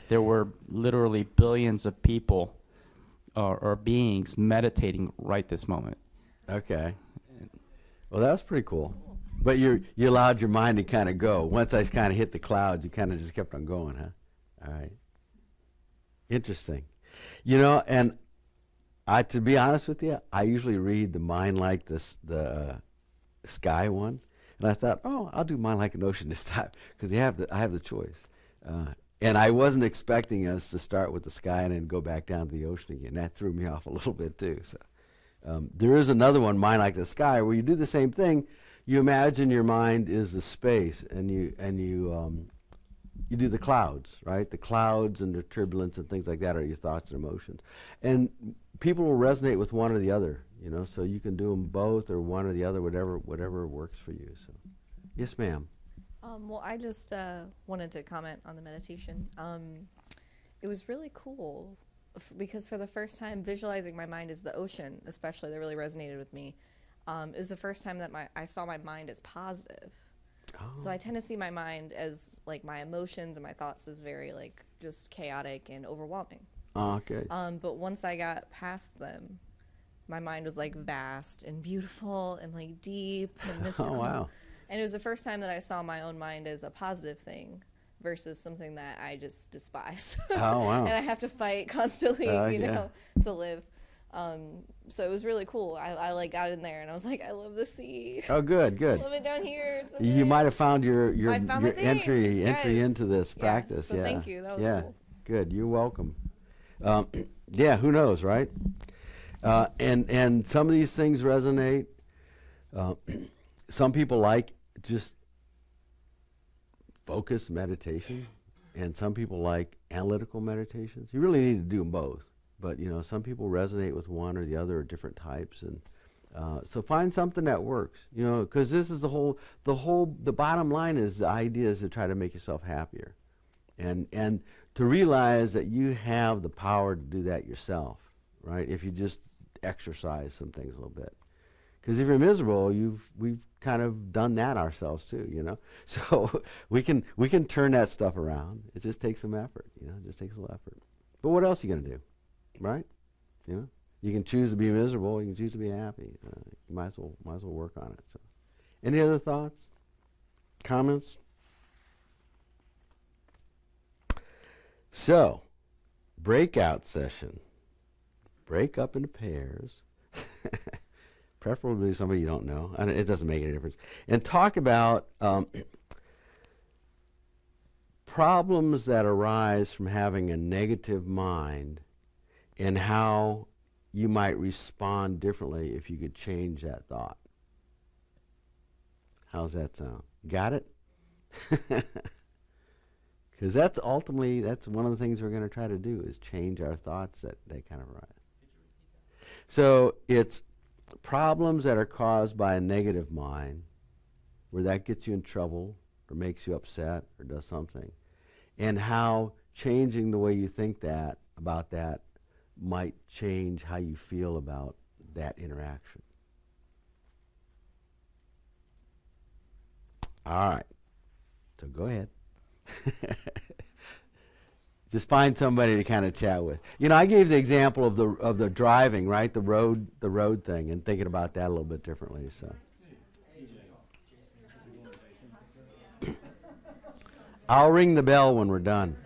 there were literally billions of people or beings meditating right this moment. Okay. Well, that was pretty cool. But you allowed your mind to kind of go. Once I kind of hit the clouds, you kind of just kept on going, huh? All right. Interesting. And to be honest with you, I usually read the Mind Like the Sky one. And I thought, I'll do Mind Like an Ocean this time, because I have the choice. And I wasn't expecting us to start with the sky and then go back down to the ocean again. That threw me off a little bit too. So there is another one, Mind Like the Sky, where you do the same thing. You imagine your mind is the space, and you do the clouds, right? The clouds and the turbulence and things like that are your thoughts and emotions. And people will resonate with one or the other, so you can do them both or one or the other, whatever works for you. So, yes, ma'am. Well, I just wanted to comment on the meditation. It was really cool because for the first time, visualizing my mind as the ocean, especially, that really resonated with me. It was the first time that I saw my mind as positive. So Oh. I tend to see my mind as like my emotions and my thoughts as very like just chaotic and overwhelming. Okay. But once I got past them, my mind was like vast and beautiful and like deep and mystical. Oh, wow. And it was the first time that I saw my own mind as a positive thing versus something that I just despise. Oh, wow. And I have to fight constantly, Yeah. you know, to live. So it was really cool. I like got in there and I was like, I love the sea. Oh, good, I good. love it down here. It's so You might good. have found your I found my your thing. entry Yes. into this Yeah. practice. So yeah. thank you. That was yeah. cool. Good. You're welcome. Yeah. Who knows, right? And some of these things resonate. Some people like just focused meditation, and some people like analytical meditations. You really need to do them both. But you know, some people resonate with one or the other, or different types, and so find something that works. You know, because this is the bottom line is the idea is to try to make yourself happier, and to realize that you have the power to do that yourself, right? If you just exercise some things a little bit. Because if you're miserable, we've kind of done that ourselves too, you know. So we can turn that stuff around. It just takes some effort, you know. It just takes a little effort. But what else are you gonna do, right? You know, you can choose to be miserable. You can choose to be happy. You might as well work on it. So, any other thoughts, comments? So, breakout session. Break up into pairs. Preferably somebody you don't know. And it doesn't make any difference. And talk about problems that arise from having a negative mind and how you might respond differently if you could change that thought. How's that sound? Got it? Because that's one of the things we're going to try to do is change our thoughts that kind of arise. So it's problems that are caused by a negative mind, where that gets you in trouble or makes you upset or does something, and how changing the way you think about that might change how you feel about that interaction. All right. So go ahead. Just find somebody to kind of chat with. You know, I gave the example of the driving, right? The road thing, and thinking about that a little bit differently. So, I'll ring the bell when we're done.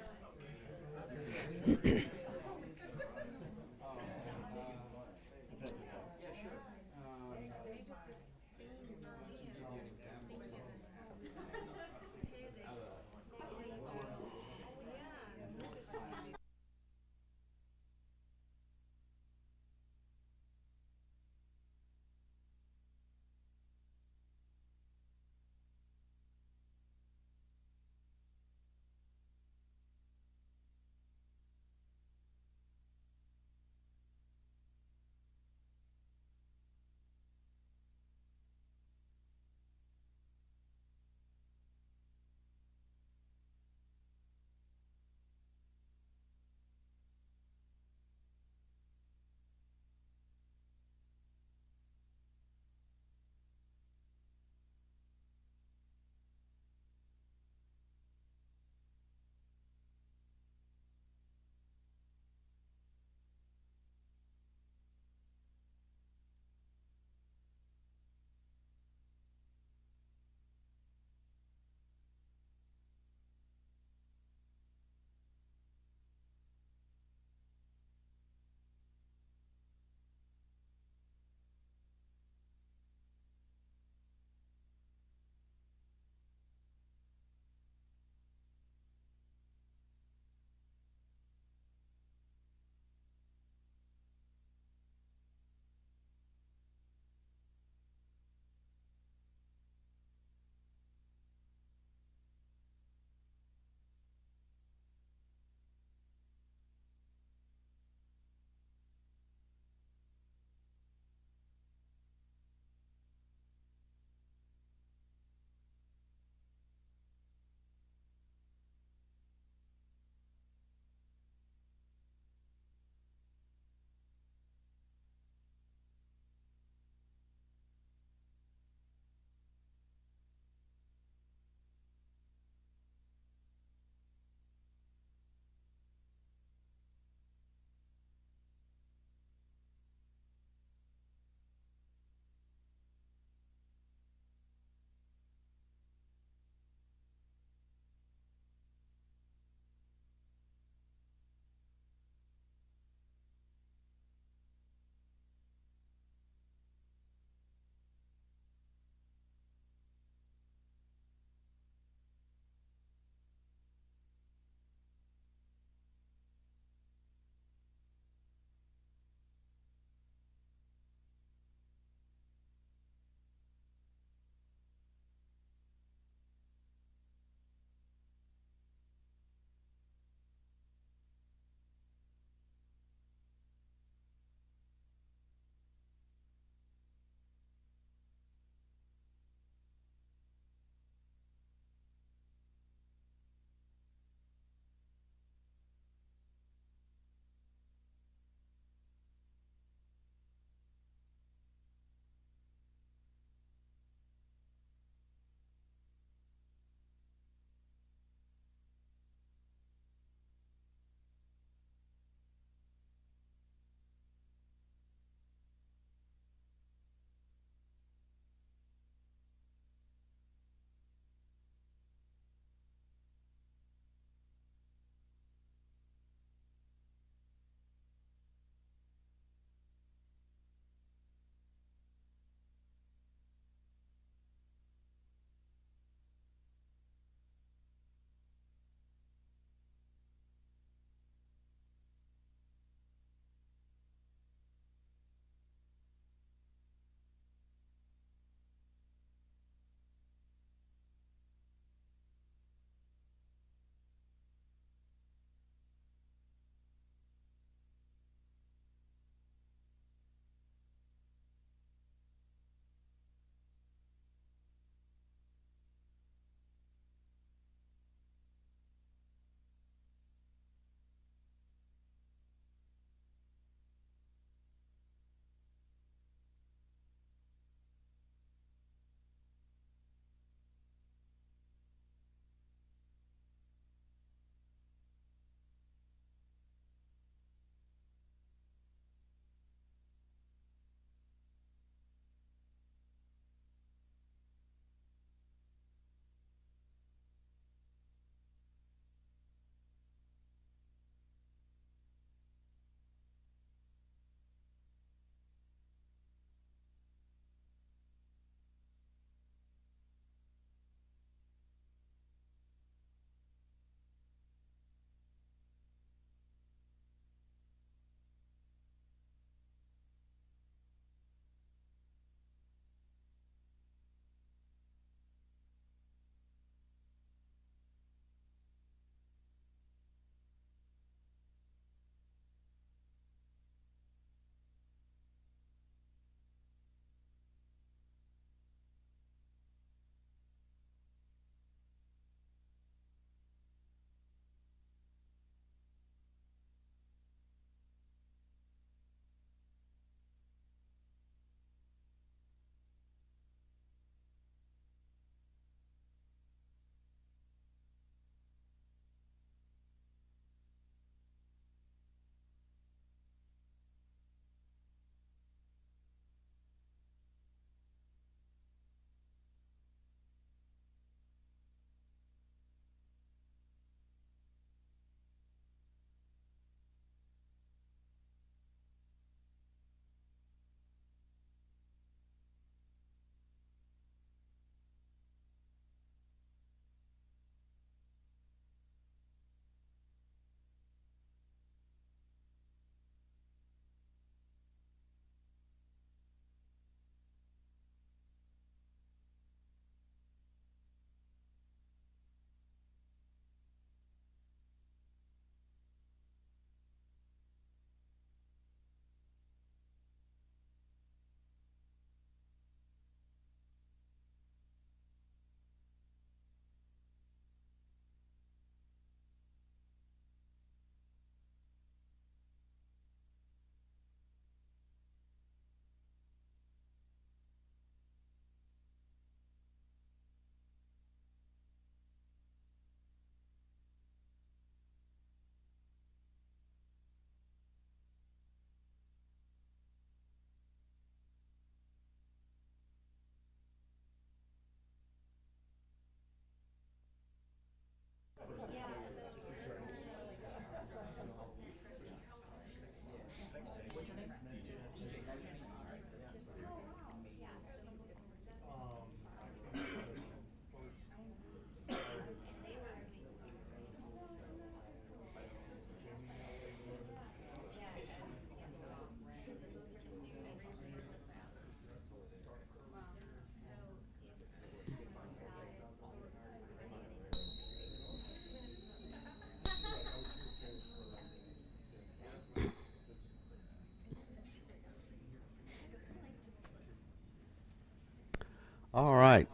All right.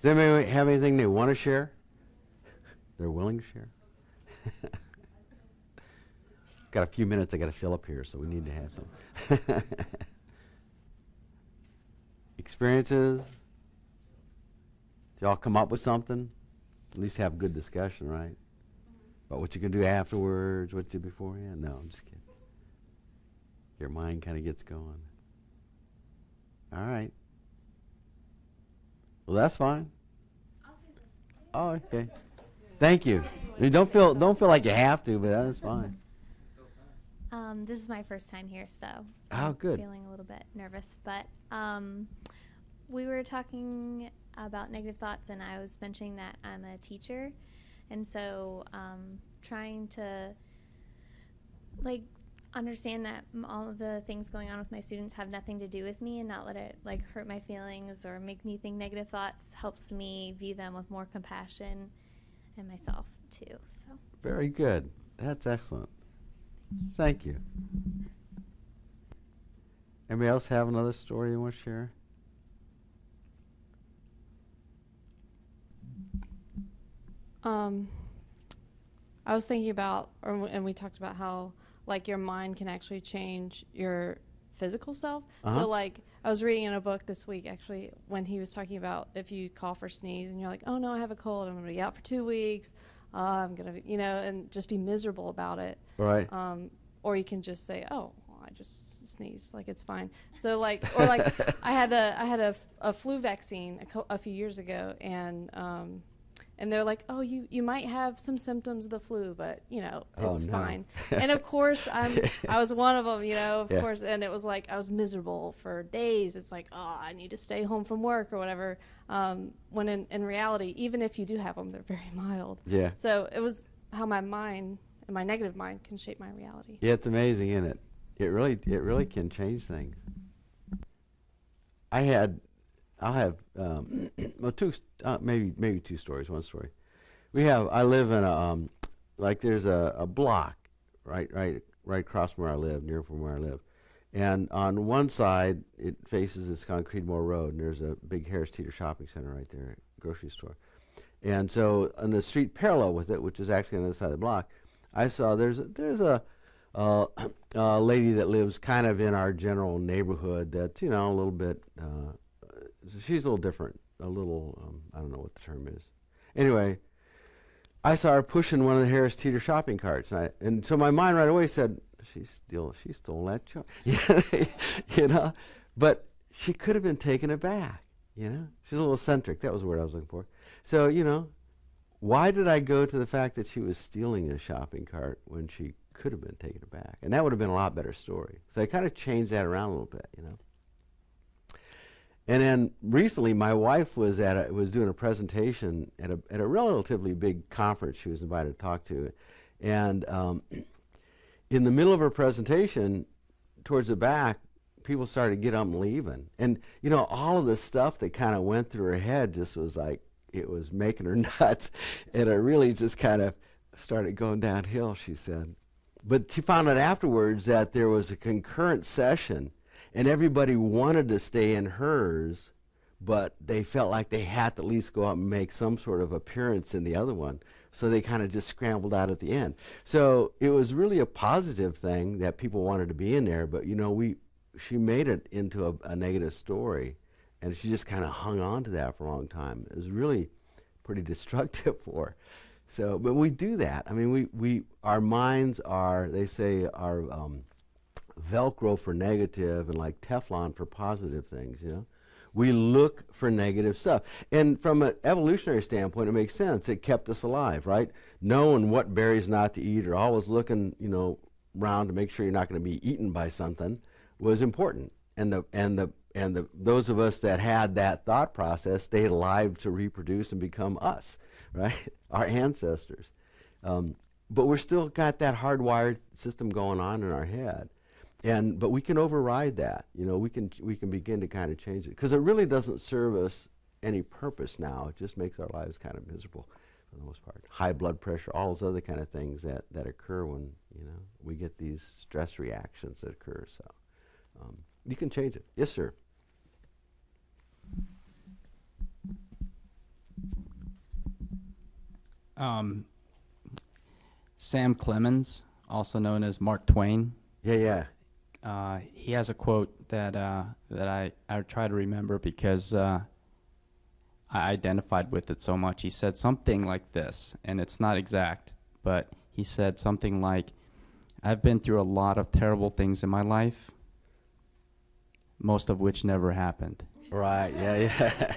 Does anybody have anything they want to share? They're willing to share? Got a few minutes I got to fill up here, so we need to have some. Experiences? Did y'all come up with something? At least have a good discussion, right? About what you can do afterwards, what you did beforehand? No, I'm just kidding. Your mind kind of gets going. All right. Well, that's fine. Oh, okay. Thank you. I mean, don't feel like you have to, but that's fine. This is my first time here, so Oh, I'm good. feeling a little bit nervous. But we were talking about negative thoughts, and I was mentioning that I'm a teacher, and so trying to understand that all of the things going on with my students have nothing to do with me, and not let it hurt my feelings or make me think negative thoughts helps me view them with more compassion and myself too. So Very good. That's excellent. Thank you. Anybody else have another story you want to share? I was thinking about, and we talked about how your mind can actually change your physical self. Uh-huh. So I was reading in a book this week actually when he was talking about if you cough or sneeze and you're like, oh no, I have a cold, I'm going to be out for 2 weeks, I'm going to be, and just be miserable about it. Right. Or you can just say, oh, well, I just sneezed, it's fine. So I had a flu vaccine a few years ago, and they're like, oh, you might have some symptoms of the flu, but it's fine. And of course, I was one of them, of course, and it was I was miserable for days. It's oh, I need to stay home from work or whatever. When in reality, even if you do have them, they're very mild. Yeah. So it was how my mind and my negative mind can shape my reality. Yeah, it's amazing, isn't it? It really can change things. I'll have maybe two stories. One story. I live in there's a block right across from where I live, near from where I live, and on one side it faces this Concrete Moor Road, and there's a big Harris Teeter shopping center right there, grocery store, and so on the street parallel with it, which is actually on the other side of the block, I saw there's a lady that lives kind of in our general neighborhood that's a little bit. She's a little different, I don't know what the term is. Anyway, I saw her pushing one of the Harris Teeter shopping carts, and so my mind right away said, she stole that truck, But she could have been taken aback, She's a little eccentric. That was the word I was looking for. So, why did I go to the fact that she was stealing a shopping cart when she could have been taken aback? And that would have been a lot better story. So I kind of changed that around a little bit, And then recently, my wife was doing a presentation at a relatively big conference she was invited to talk to, and in the middle of her presentation, towards the back, people started to get up and leaving, and all of the stuff that kind of went through her head just was it was making her nuts, and it really just kind of started going downhill. She said, but she found out afterwards that there was a concurrent session. And everybody wanted to stay in hers, but they felt like they had to at least go out and make some sort of appearance in the other one. So they kind of just scrambled out at the end. So it was really a positive thing that people wanted to be in there, but she made it into a negative story, and she just kind of hung on to that for a long time. It was really pretty destructive for her. So, but we do that. I mean, our minds are, they say, are Velcro for negative and like Teflon for positive things, We look for negative stuff. And from an evolutionary standpoint, it makes sense. It kept us alive, right? Knowing what berries not to eat or always looking, around to make sure you're not going to be eaten by something was important. And those of us that had that thought process stayed alive to reproduce and become us, right? Our ancestors. But we're still got that hardwired system going on in our head. But we can override that. We can begin to kind of change it, because it really doesn't serve us any purpose now. It just makes our lives kind of miserable for the most part. High blood pressure, all those other kind of things that occur when we get these stress reactions that occur. So you can change it. Yes, sir. Sam Clemens, also known as Mark Twain, Yeah. he has a quote that I try to remember because I identified with it so much. He said something like this, and it's not exact, but he said something like, "I've been through a lot of terrible things in my life, most of which never happened." Right. Yeah.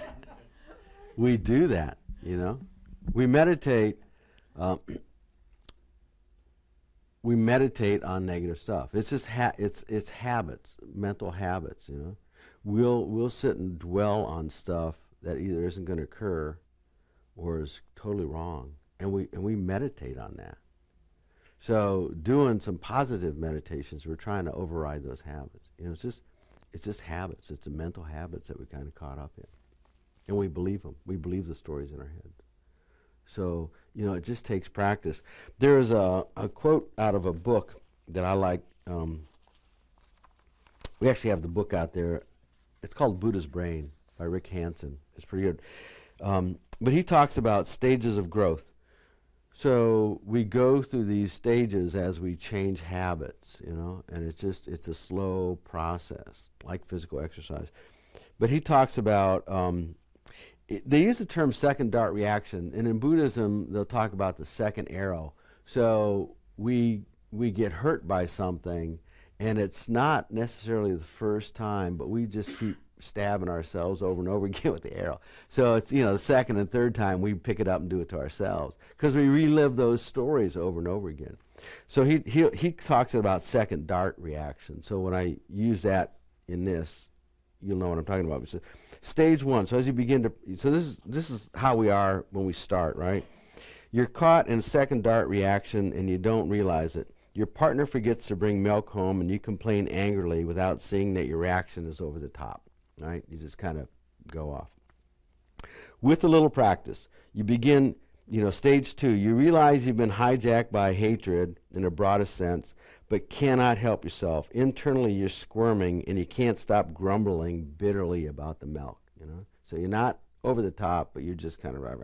We do that, you know. We meditate. We meditate on negative stuff. It's just it's habits, mental habits. You know, we'll sit and dwell on stuff that either isn't going to occur or is totally wrong, and we meditate on that. So doing some positive meditations, we're trying to override those habits. You know, it's just habits. It's the mental habits that we kind of caught up in, and we believe them. We believe the stories in our heads. So, you know, it just takes practice. There is a quote out of a book that I like. We actually have the book out there. It's called Buddha's Brain by Rick Hansen. It's pretty good. But he talks about stages of growth. So we go through these stages as we change habits, you know, and it's a slow process, like physical exercise. But he talks about they use the term second dart reaction, and in Buddhism they'll talk about the second arrow. So we get hurt by something, and it's not necessarily the first time, but we just keep stabbing ourselves over and over again with the arrow. So it's, you know, the second and third time we pick it up and do it to ourselves because we relive those stories over and over again. So he talks about second dart reaction. So when I use that in this, you'll know what I'm talking about. So stage one. So as you begin to, so this is how we are when we start, right? You're caught in second dart reaction and you don't realize it. Your partner forgets to bring milk home and you complain angrily without seeing that your reaction is over the top, right? You just kind of go off. With a little practice, you begin, you know, stage two. You realize you've been hijacked by hatred in the broadest sense, but cannot help yourself. Internally, you're squirming, and you can't stop grumbling bitterly about the milk, you know? So you're not over the top, but you're just kind of right.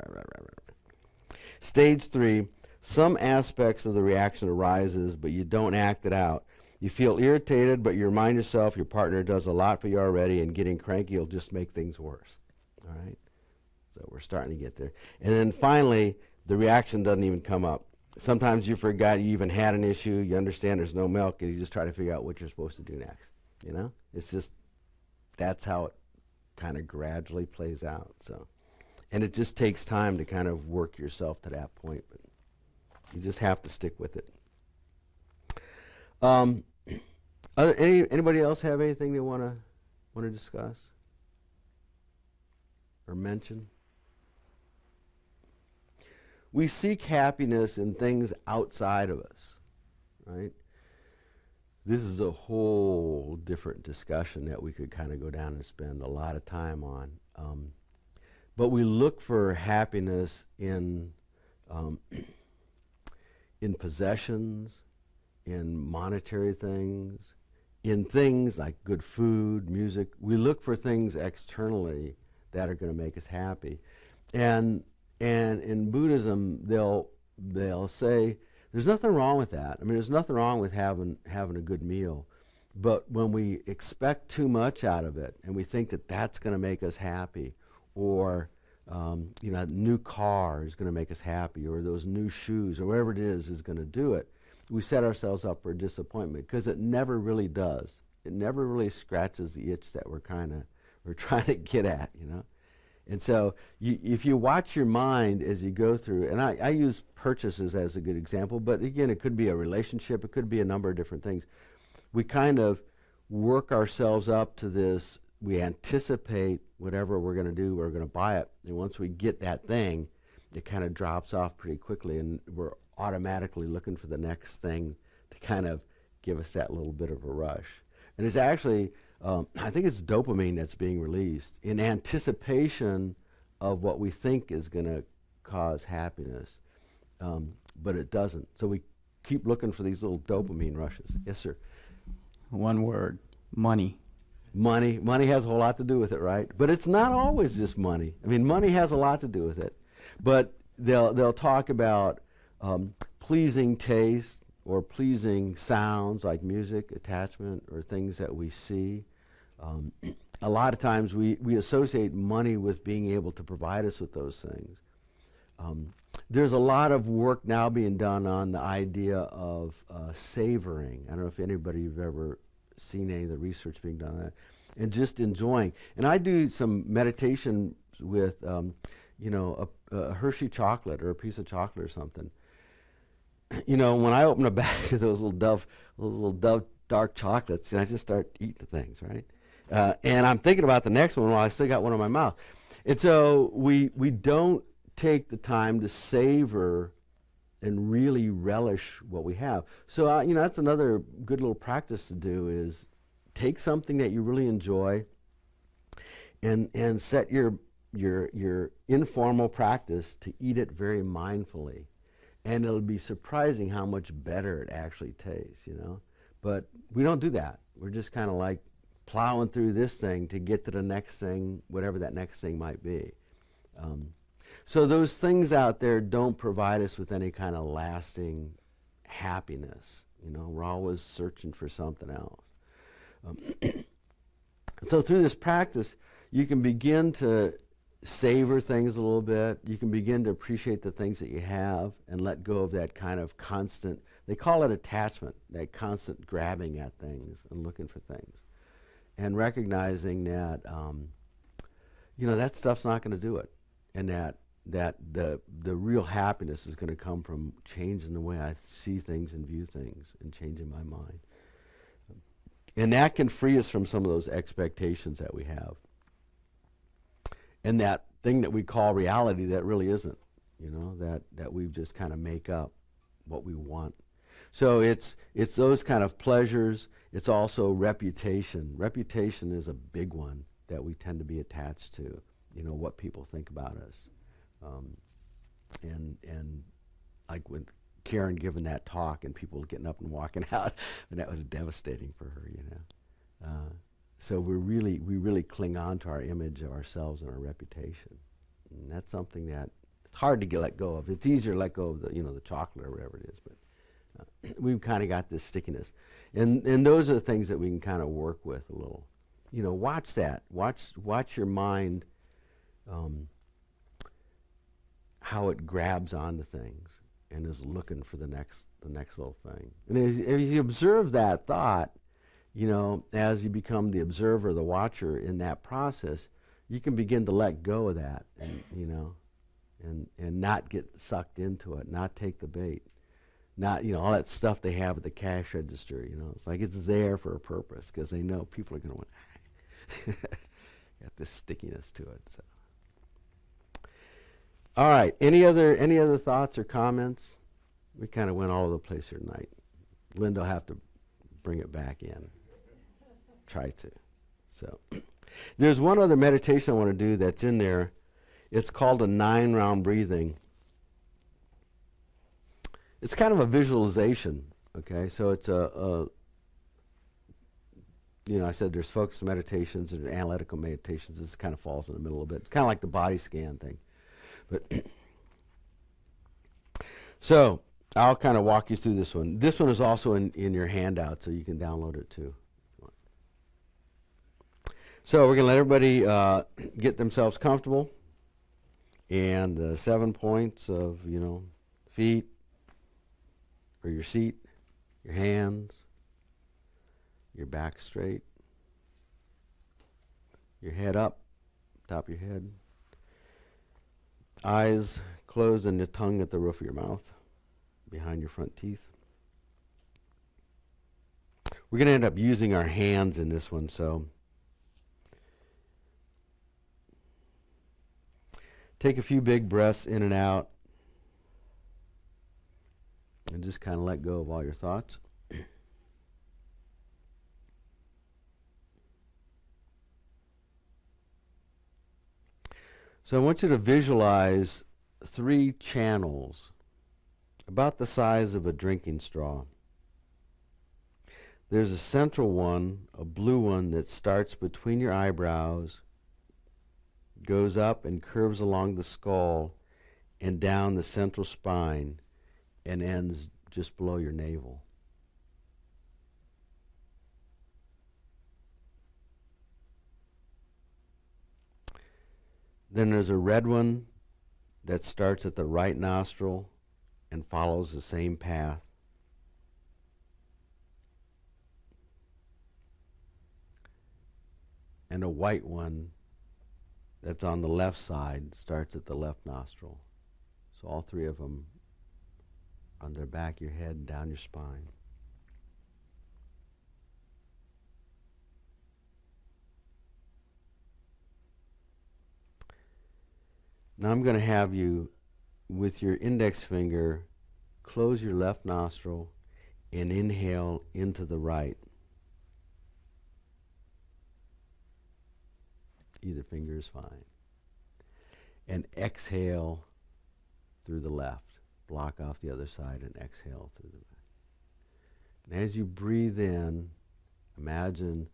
Stage three, some aspects of the reaction arises, but you don't act it out. You feel irritated, but you remind yourself your partner does a lot for you already, and getting cranky will just make things worse, all right? So we're starting to get there. And then finally, the reaction doesn't even come up. Sometimes you forgot you even had an issue, you understand there's no milk, and you just try to figure out what you're supposed to do next, you know? It's just, that's how it kind of gradually plays out, so. And it just takes time to kind of work yourself to that point, but you just have to stick with it. Anybody else have anything they want to discuss or mention? We seek happiness in things outside of us, right? This is a whole different discussion that we could kind of go down and spend a lot of time on. But we look for happiness in possessions, in monetary things, in things like good food, music. We look for things externally that are going to make us happy. And in Buddhism, they'll say, there's nothing wrong with that. I mean, there's nothing wrong with having a good meal. But when we expect too much out of it, and we think that that's going to make us happy, or you know, a new car is going to make us happy, or those new shoes, or whatever it is going to do it, we set ourselves up for disappointment because it never really does. It never really scratches the itch that we're trying to get at, you know. And so if you watch your mind as you go through, and I use purchases as a good example, but again, it could be a relationship, it could be a number of different things. We kind of work ourselves up to this, we anticipate whatever we're going to do, we're going to buy it, and once we get that thing, it kind of drops off pretty quickly, and we're automatically looking for the next thing to kind of give us that little bit of a rush. And it's actually, I think it's dopamine that's being released in anticipation of what we think is going to cause happiness, but it doesn't. So we keep looking for these little dopamine rushes. Yes, sir? One word, money. Money has a whole lot to do with it, right? But it's not always just money. I mean, money has a lot to do with it. But they'll talk about pleasing taste or pleasing sounds like music, attachment, or things that we see. A lot of times we associate money with being able to provide us with those things. There's a lot of work now being done on the idea of savoring. I don't know if anybody you've ever seen any of the research being done on that, and just enjoying. And I do some meditation with, you know, a Hershey chocolate or a piece of chocolate or something. You know, when I open a bag of those little Dove dark chocolates, and I just start eating the things, right? And I'm thinking about the next one while I still got one in my mouth. And so we don't take the time to savor and really relish what we have. So, you know, that's another good little practice to do, is take something that you really enjoy and set your informal practice to eat it very mindfully. And it'll be surprising how much better it actually tastes, you know. But we don't do that. We're just kind of like plowing through this thing to get to the next thing, whatever that next thing might be. So those things out there don't provide us with any kind of lasting happiness. You know, we're always searching for something else. So through this practice, you can begin to savor things a little bit. You can begin to appreciate the things that you have and let go of that kind of constant, they call it attachment, that constant grabbing at things and looking for things. And recognizing that, you know, that stuff's not going to do it. And that the real happiness is going to come from changing the way I see things and view things and changing my mind. And that can free us from some of those expectations that we have. And that thing that we call reality that really isn't, you know, that we just kind of make up what we want. So it's those kind of pleasures. It's also reputation. Reputation is a big one that we tend to be attached to, you know, what people think about us. And like when Karen giving that talk and people getting up and walking out, and that was devastating for her, you know. So we really cling on to our image of ourselves and our reputation. And that's something that it's hard to let go of. It's easier to let go of the, you know, the chocolate or whatever it is, but we've kind of got this stickiness. And those are the things that we can kind of work with a little. You know, watch that. Watch your mind, how it grabs onto things and is looking for the next little thing. And as you observe that thought, you know, as you become the observer, the watcher in that process, you can begin to let go of that, and you know, and not get sucked into it, not take the bait, not, you know, all that stuff they have at the cash register. You know, it's like it's there for a purpose because they know people are going to want. Got this stickiness to it. So, all right. Any other thoughts or comments? We kind of went all over the place here tonight. Linda will have to bring it back in. Try to. So there's one other meditation I want to do that's in there. It's called a 9-round breathing. It's kind of a visualization, okay? So it's you know, I said there's focused meditations and analytical meditations. This kind of falls in the middle a bit. It's kind of like the body scan thing. But so I'll kind of walk you through this one. This one is also in your handout, so you can download it too. So we're going to let everybody get themselves comfortable. And the 7 points of, you know, feet, or your seat, your hands, your back straight, your head up, top of your head, eyes closed and the tongue at the roof of your mouth, behind your front teeth. We're going to end up using our hands in this one, so take a few big breaths in and out, and just kind of let go of all your thoughts. So I want you to visualize 3 channels about the size of a drinking straw. There's a central one, a blue one, that starts between your eyebrows, goes up and curves along the skull, and down the central spine and ends just below your navel. Then there's a red one that starts at the right nostril and follows the same path. And a white one that's on the left side starts at the left nostril. So all three of them on the back of your head and down your spine. Now I'm going to have you, with your index finger, close your left nostril and inhale into the right. Either finger is fine. And exhale through the left. Block off the other side and exhale through the right. And as you breathe in, imagine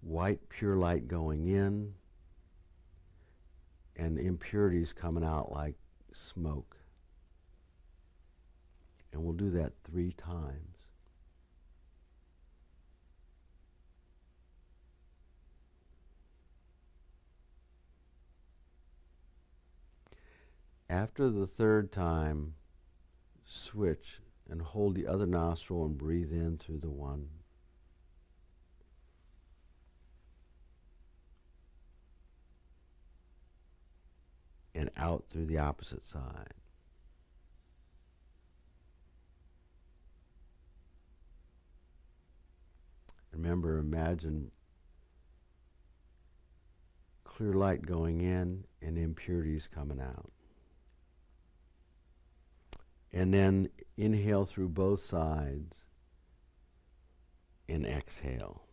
white pure light going in and impurities coming out like smoke. And we'll do that 3 times. After the 3rd time, switch and hold the other nostril and breathe in through the one. And out through the opposite side. Remember, imagine clear light going in and impurities coming out. And then inhale through both sides and exhale.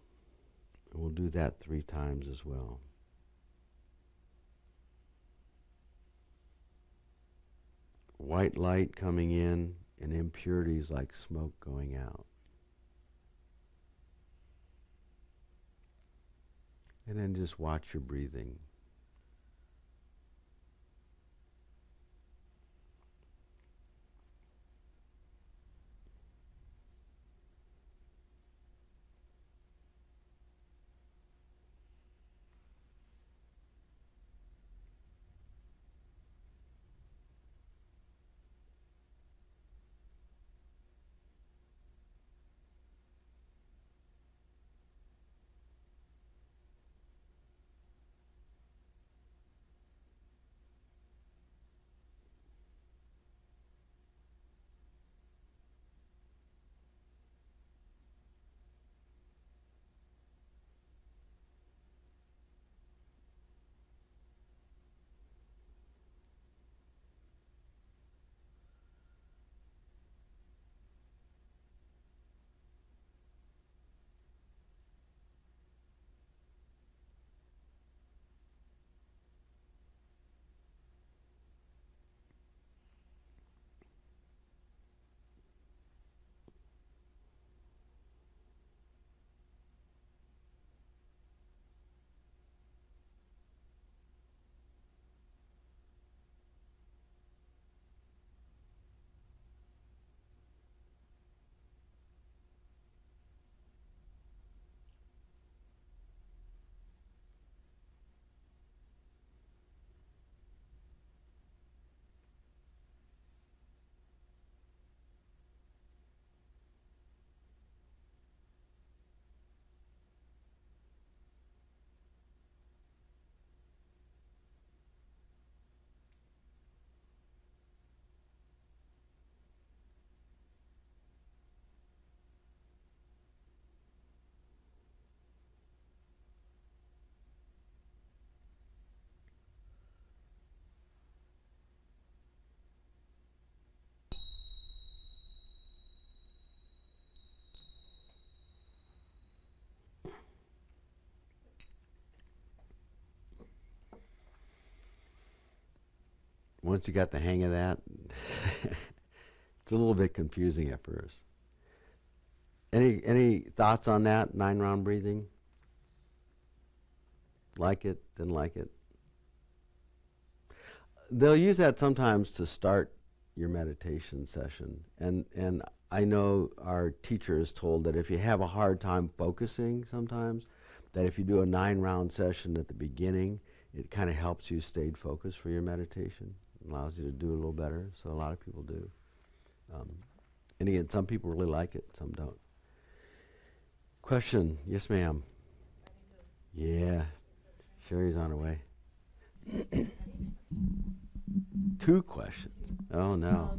And we'll do that 3 times as well. White light coming in and impurities like smoke going out. And then just watch your breathing. Once you got the hang of that, it's a little bit confusing at first. Any thoughts on that 9-round breathing? Like it, didn't like it? they'll use that sometimes to start your meditation session. And I know our teacher is told that if you have a hard time focusing sometimes, that if you do a 9-round session at the beginning, it kind of helps you stay focused for your meditation. It allows you to do a little better, so a lot of people do. And again, some people really like it, some don't. Question? Yes, ma'am. Yeah. Sherry's on her way. 2 questions. Oh, no.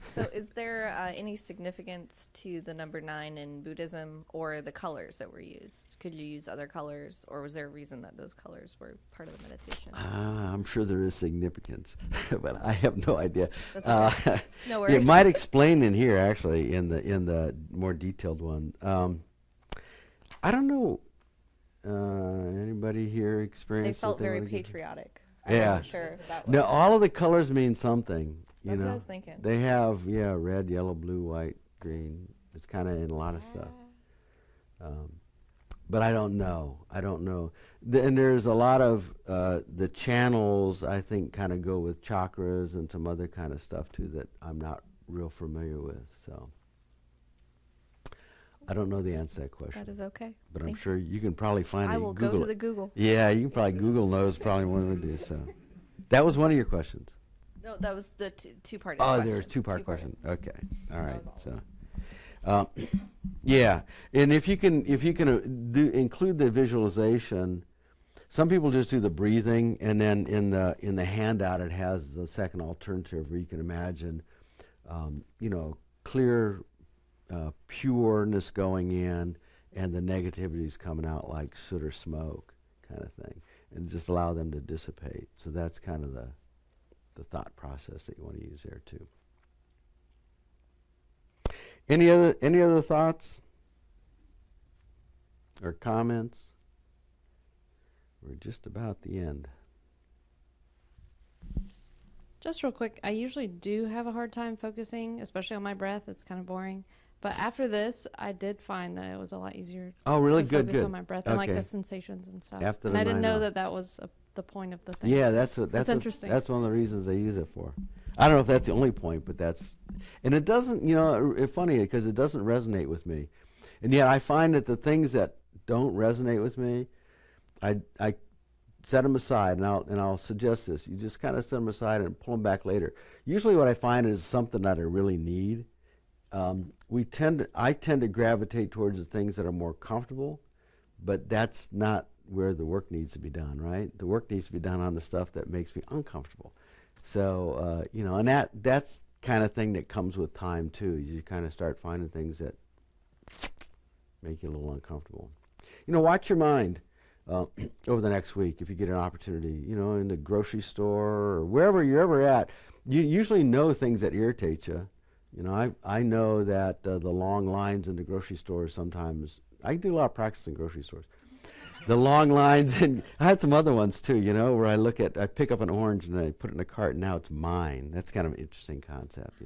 So is there any significance to the number 9 in Buddhism or the colors that were used? Could you use other colors, or was there a reason that those colors were part of the meditation? I'm sure there is significance, but I have no idea. That's okay. No worries. It might explain in here, actually, in the more detailed one. I don't know. Anybody here They experienced felt something very like it? patriotic. Yeah. I'm not sure if that was. No, all of the colors mean something. You That's know? what I was thinking. They have, red, yellow, blue, white, green. It's kind of in a lot of stuff. But I don't know. And there's a lot of the channels, I think, kind of go with chakras and some other kind of stuff, too, that I'm not real familiar with. So I don't know the answer to that question. That is okay. But Thank I'm sure you can probably find it. I will Google go to it. the Google. Yeah, you can probably Google knows probably what to do. So that was one of your questions. No, that was the two-part Oh, question. there's two-part Two-part. question. Okay, all right. was all. So, yeah, and if you can include the visualization. Some people just do the breathing, and then in the handout it has the second alternative where you can imagine, clear, pureness going in, and the negativities coming out like soot or smoke, kind of thing, and just allow them to dissipate. So that's kind of the thought process that you want to use there too. Any other thoughts or comments? We're just about the end. Just real quick, I usually do have a hard time focusing, especially on my breath. It's kind of boring. But after this, I did find that it was a lot easier Oh, really? to Good, focus good. on my breath and like Okay. the sensations and stuff. After and the I didn't 9 know hours. that was the point of the thing. Yeah, so that's interesting. That's one of the reasons they use it for. I don't know if that's the only point, but and it doesn't, it's funny because it doesn't resonate with me. And yet I find that the things that don't resonate with me, I set them aside, and I'll suggest this. You just kind of set them aside and pull them back later. Usually what I find is something that I really need. I tend to gravitate towards the things that are more comfortable, but that's not where the work needs to be done, right? The work needs to be done on the stuff that makes me uncomfortable. So, and that's kind of thing that comes with time too. You kind of start finding things that make you a little uncomfortable. Watch your mind over the next week if you get an opportunity, in the grocery store or wherever you're ever at. You usually know things that irritate you. I know that the long lines in the grocery stores sometimes, I do a lot of practice in grocery stores. The long lines, and I had some other ones too, where I pick up an orange and I put it in a cart and now it's mine. That's kind of an interesting concept,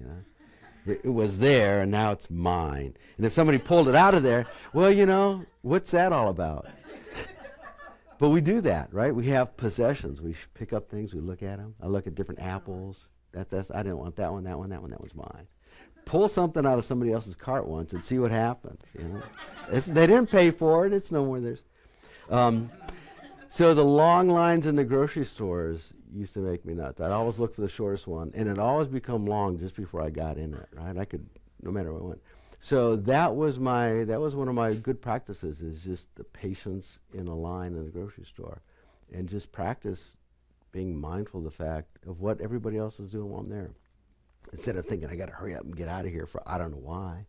It was there and now it's mine. And if somebody pulled it out of there, well, what's that all about? But we do that, right? We have possessions. We pick up things, we look at them. I look at different apples. I didn't want that one, that was mine. Pull something out of somebody else's cart once and see what happens. They didn't pay for it. It's no more theirs. So the long lines in the grocery stores used to make me nuts. I'd always look for the shortest one, and it always become long just before I got in it. Right? I could, no matter where I went. So that was one of my good practices, is just the patience in a line in the grocery store, and just practice being mindful of the fact of what everybody else is doing while I'm there. Instead of thinking I got to hurry up and get out of here for I don't know why,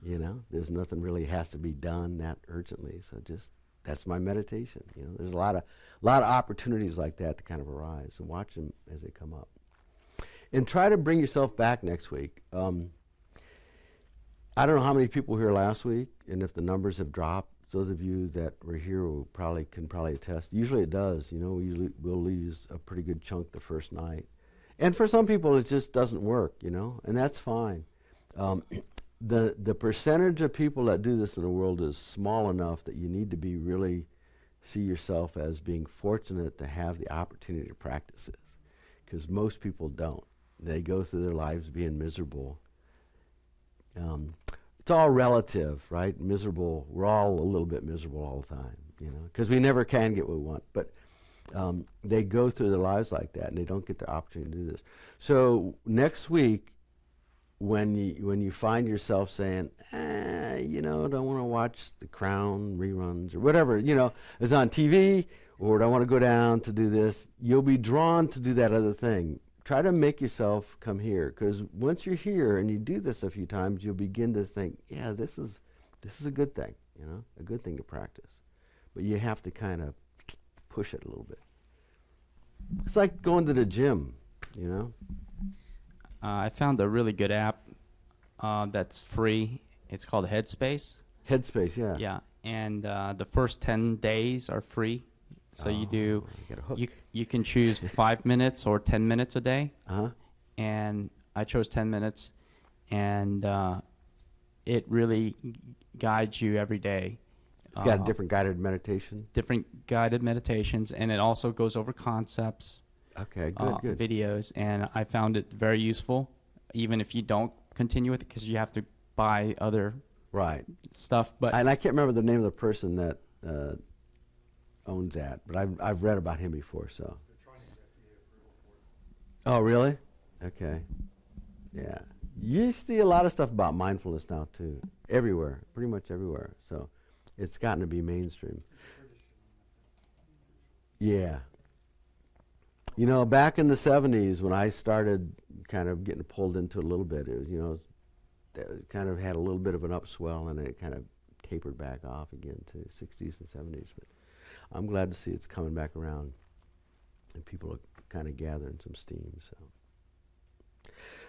there's nothing really has to be done that urgently. So that's my meditation. There's a lot of opportunities like that to kind of arise, and watch them as they come up. And try to bring yourself back next week. I don't know how many people were here last week, and if the numbers have dropped. Those of you that were here can probably attest. Usually it does. We'll lose a pretty good chunk the first night. And for some people, it just doesn't work, and that's fine. The percentage of people that do this in the world is small enough that you need to really see yourself as being fortunate to have the opportunity to practice this. because most people don't. They go through their lives being miserable. It's all relative, right? Miserable. We're all a little bit miserable all the time, you know, because we never can get what we want. But they go through their lives like that, and they don't get the opportunity to do this. So next week, when you find yourself saying, you know, don't want to watch The Crown reruns or whatever, you know, is on TV, or don't want to go down to do this, you'll be drawn to do that other thing. Try to make yourself come here, because once you're here and you do this a few times, you'll begin to think, yeah, this is a good thing, you know, a good thing to practice. But you have to kind of push it a little bit. It's like going to the gym, you know. I found a really good app that's free. It's called Headspace. Headspace, yeah. Yeah, and the first 10 days are free. So you get a hook. you can choose 5 minutes or 10 minutes a day. Uh-huh. And I chose 10 minutes, and it really guides you every day. It's got a different guided meditation. Different guided meditations, and it also goes over concepts. Okay, good. Videos, and I found it very useful, even if you don't continue with it, because you have to buy other stuff. But and I can't remember the name of the person that owns that, but I've read about him before. So. Oh, really? Okay. Yeah. You see a lot of stuff about mindfulness now too, everywhere, pretty much everywhere. So, it's gotten to be mainstream. Yeah. You know, back in the 70s when I started kind of getting pulled into it a little bit, it was, you know, it kind of had a little bit of an upswell, and then it kind of tapered back off again to 60s and 70s. But I'm glad to see it's coming back around, and people are kind of gathering some steam. So,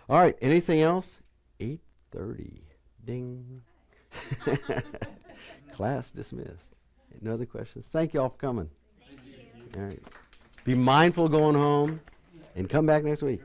all right, anything else? 8:30, ding. Class dismissed. No other questions? Thank you all for coming. Thank you. All right. Be mindful going home, and come back next week.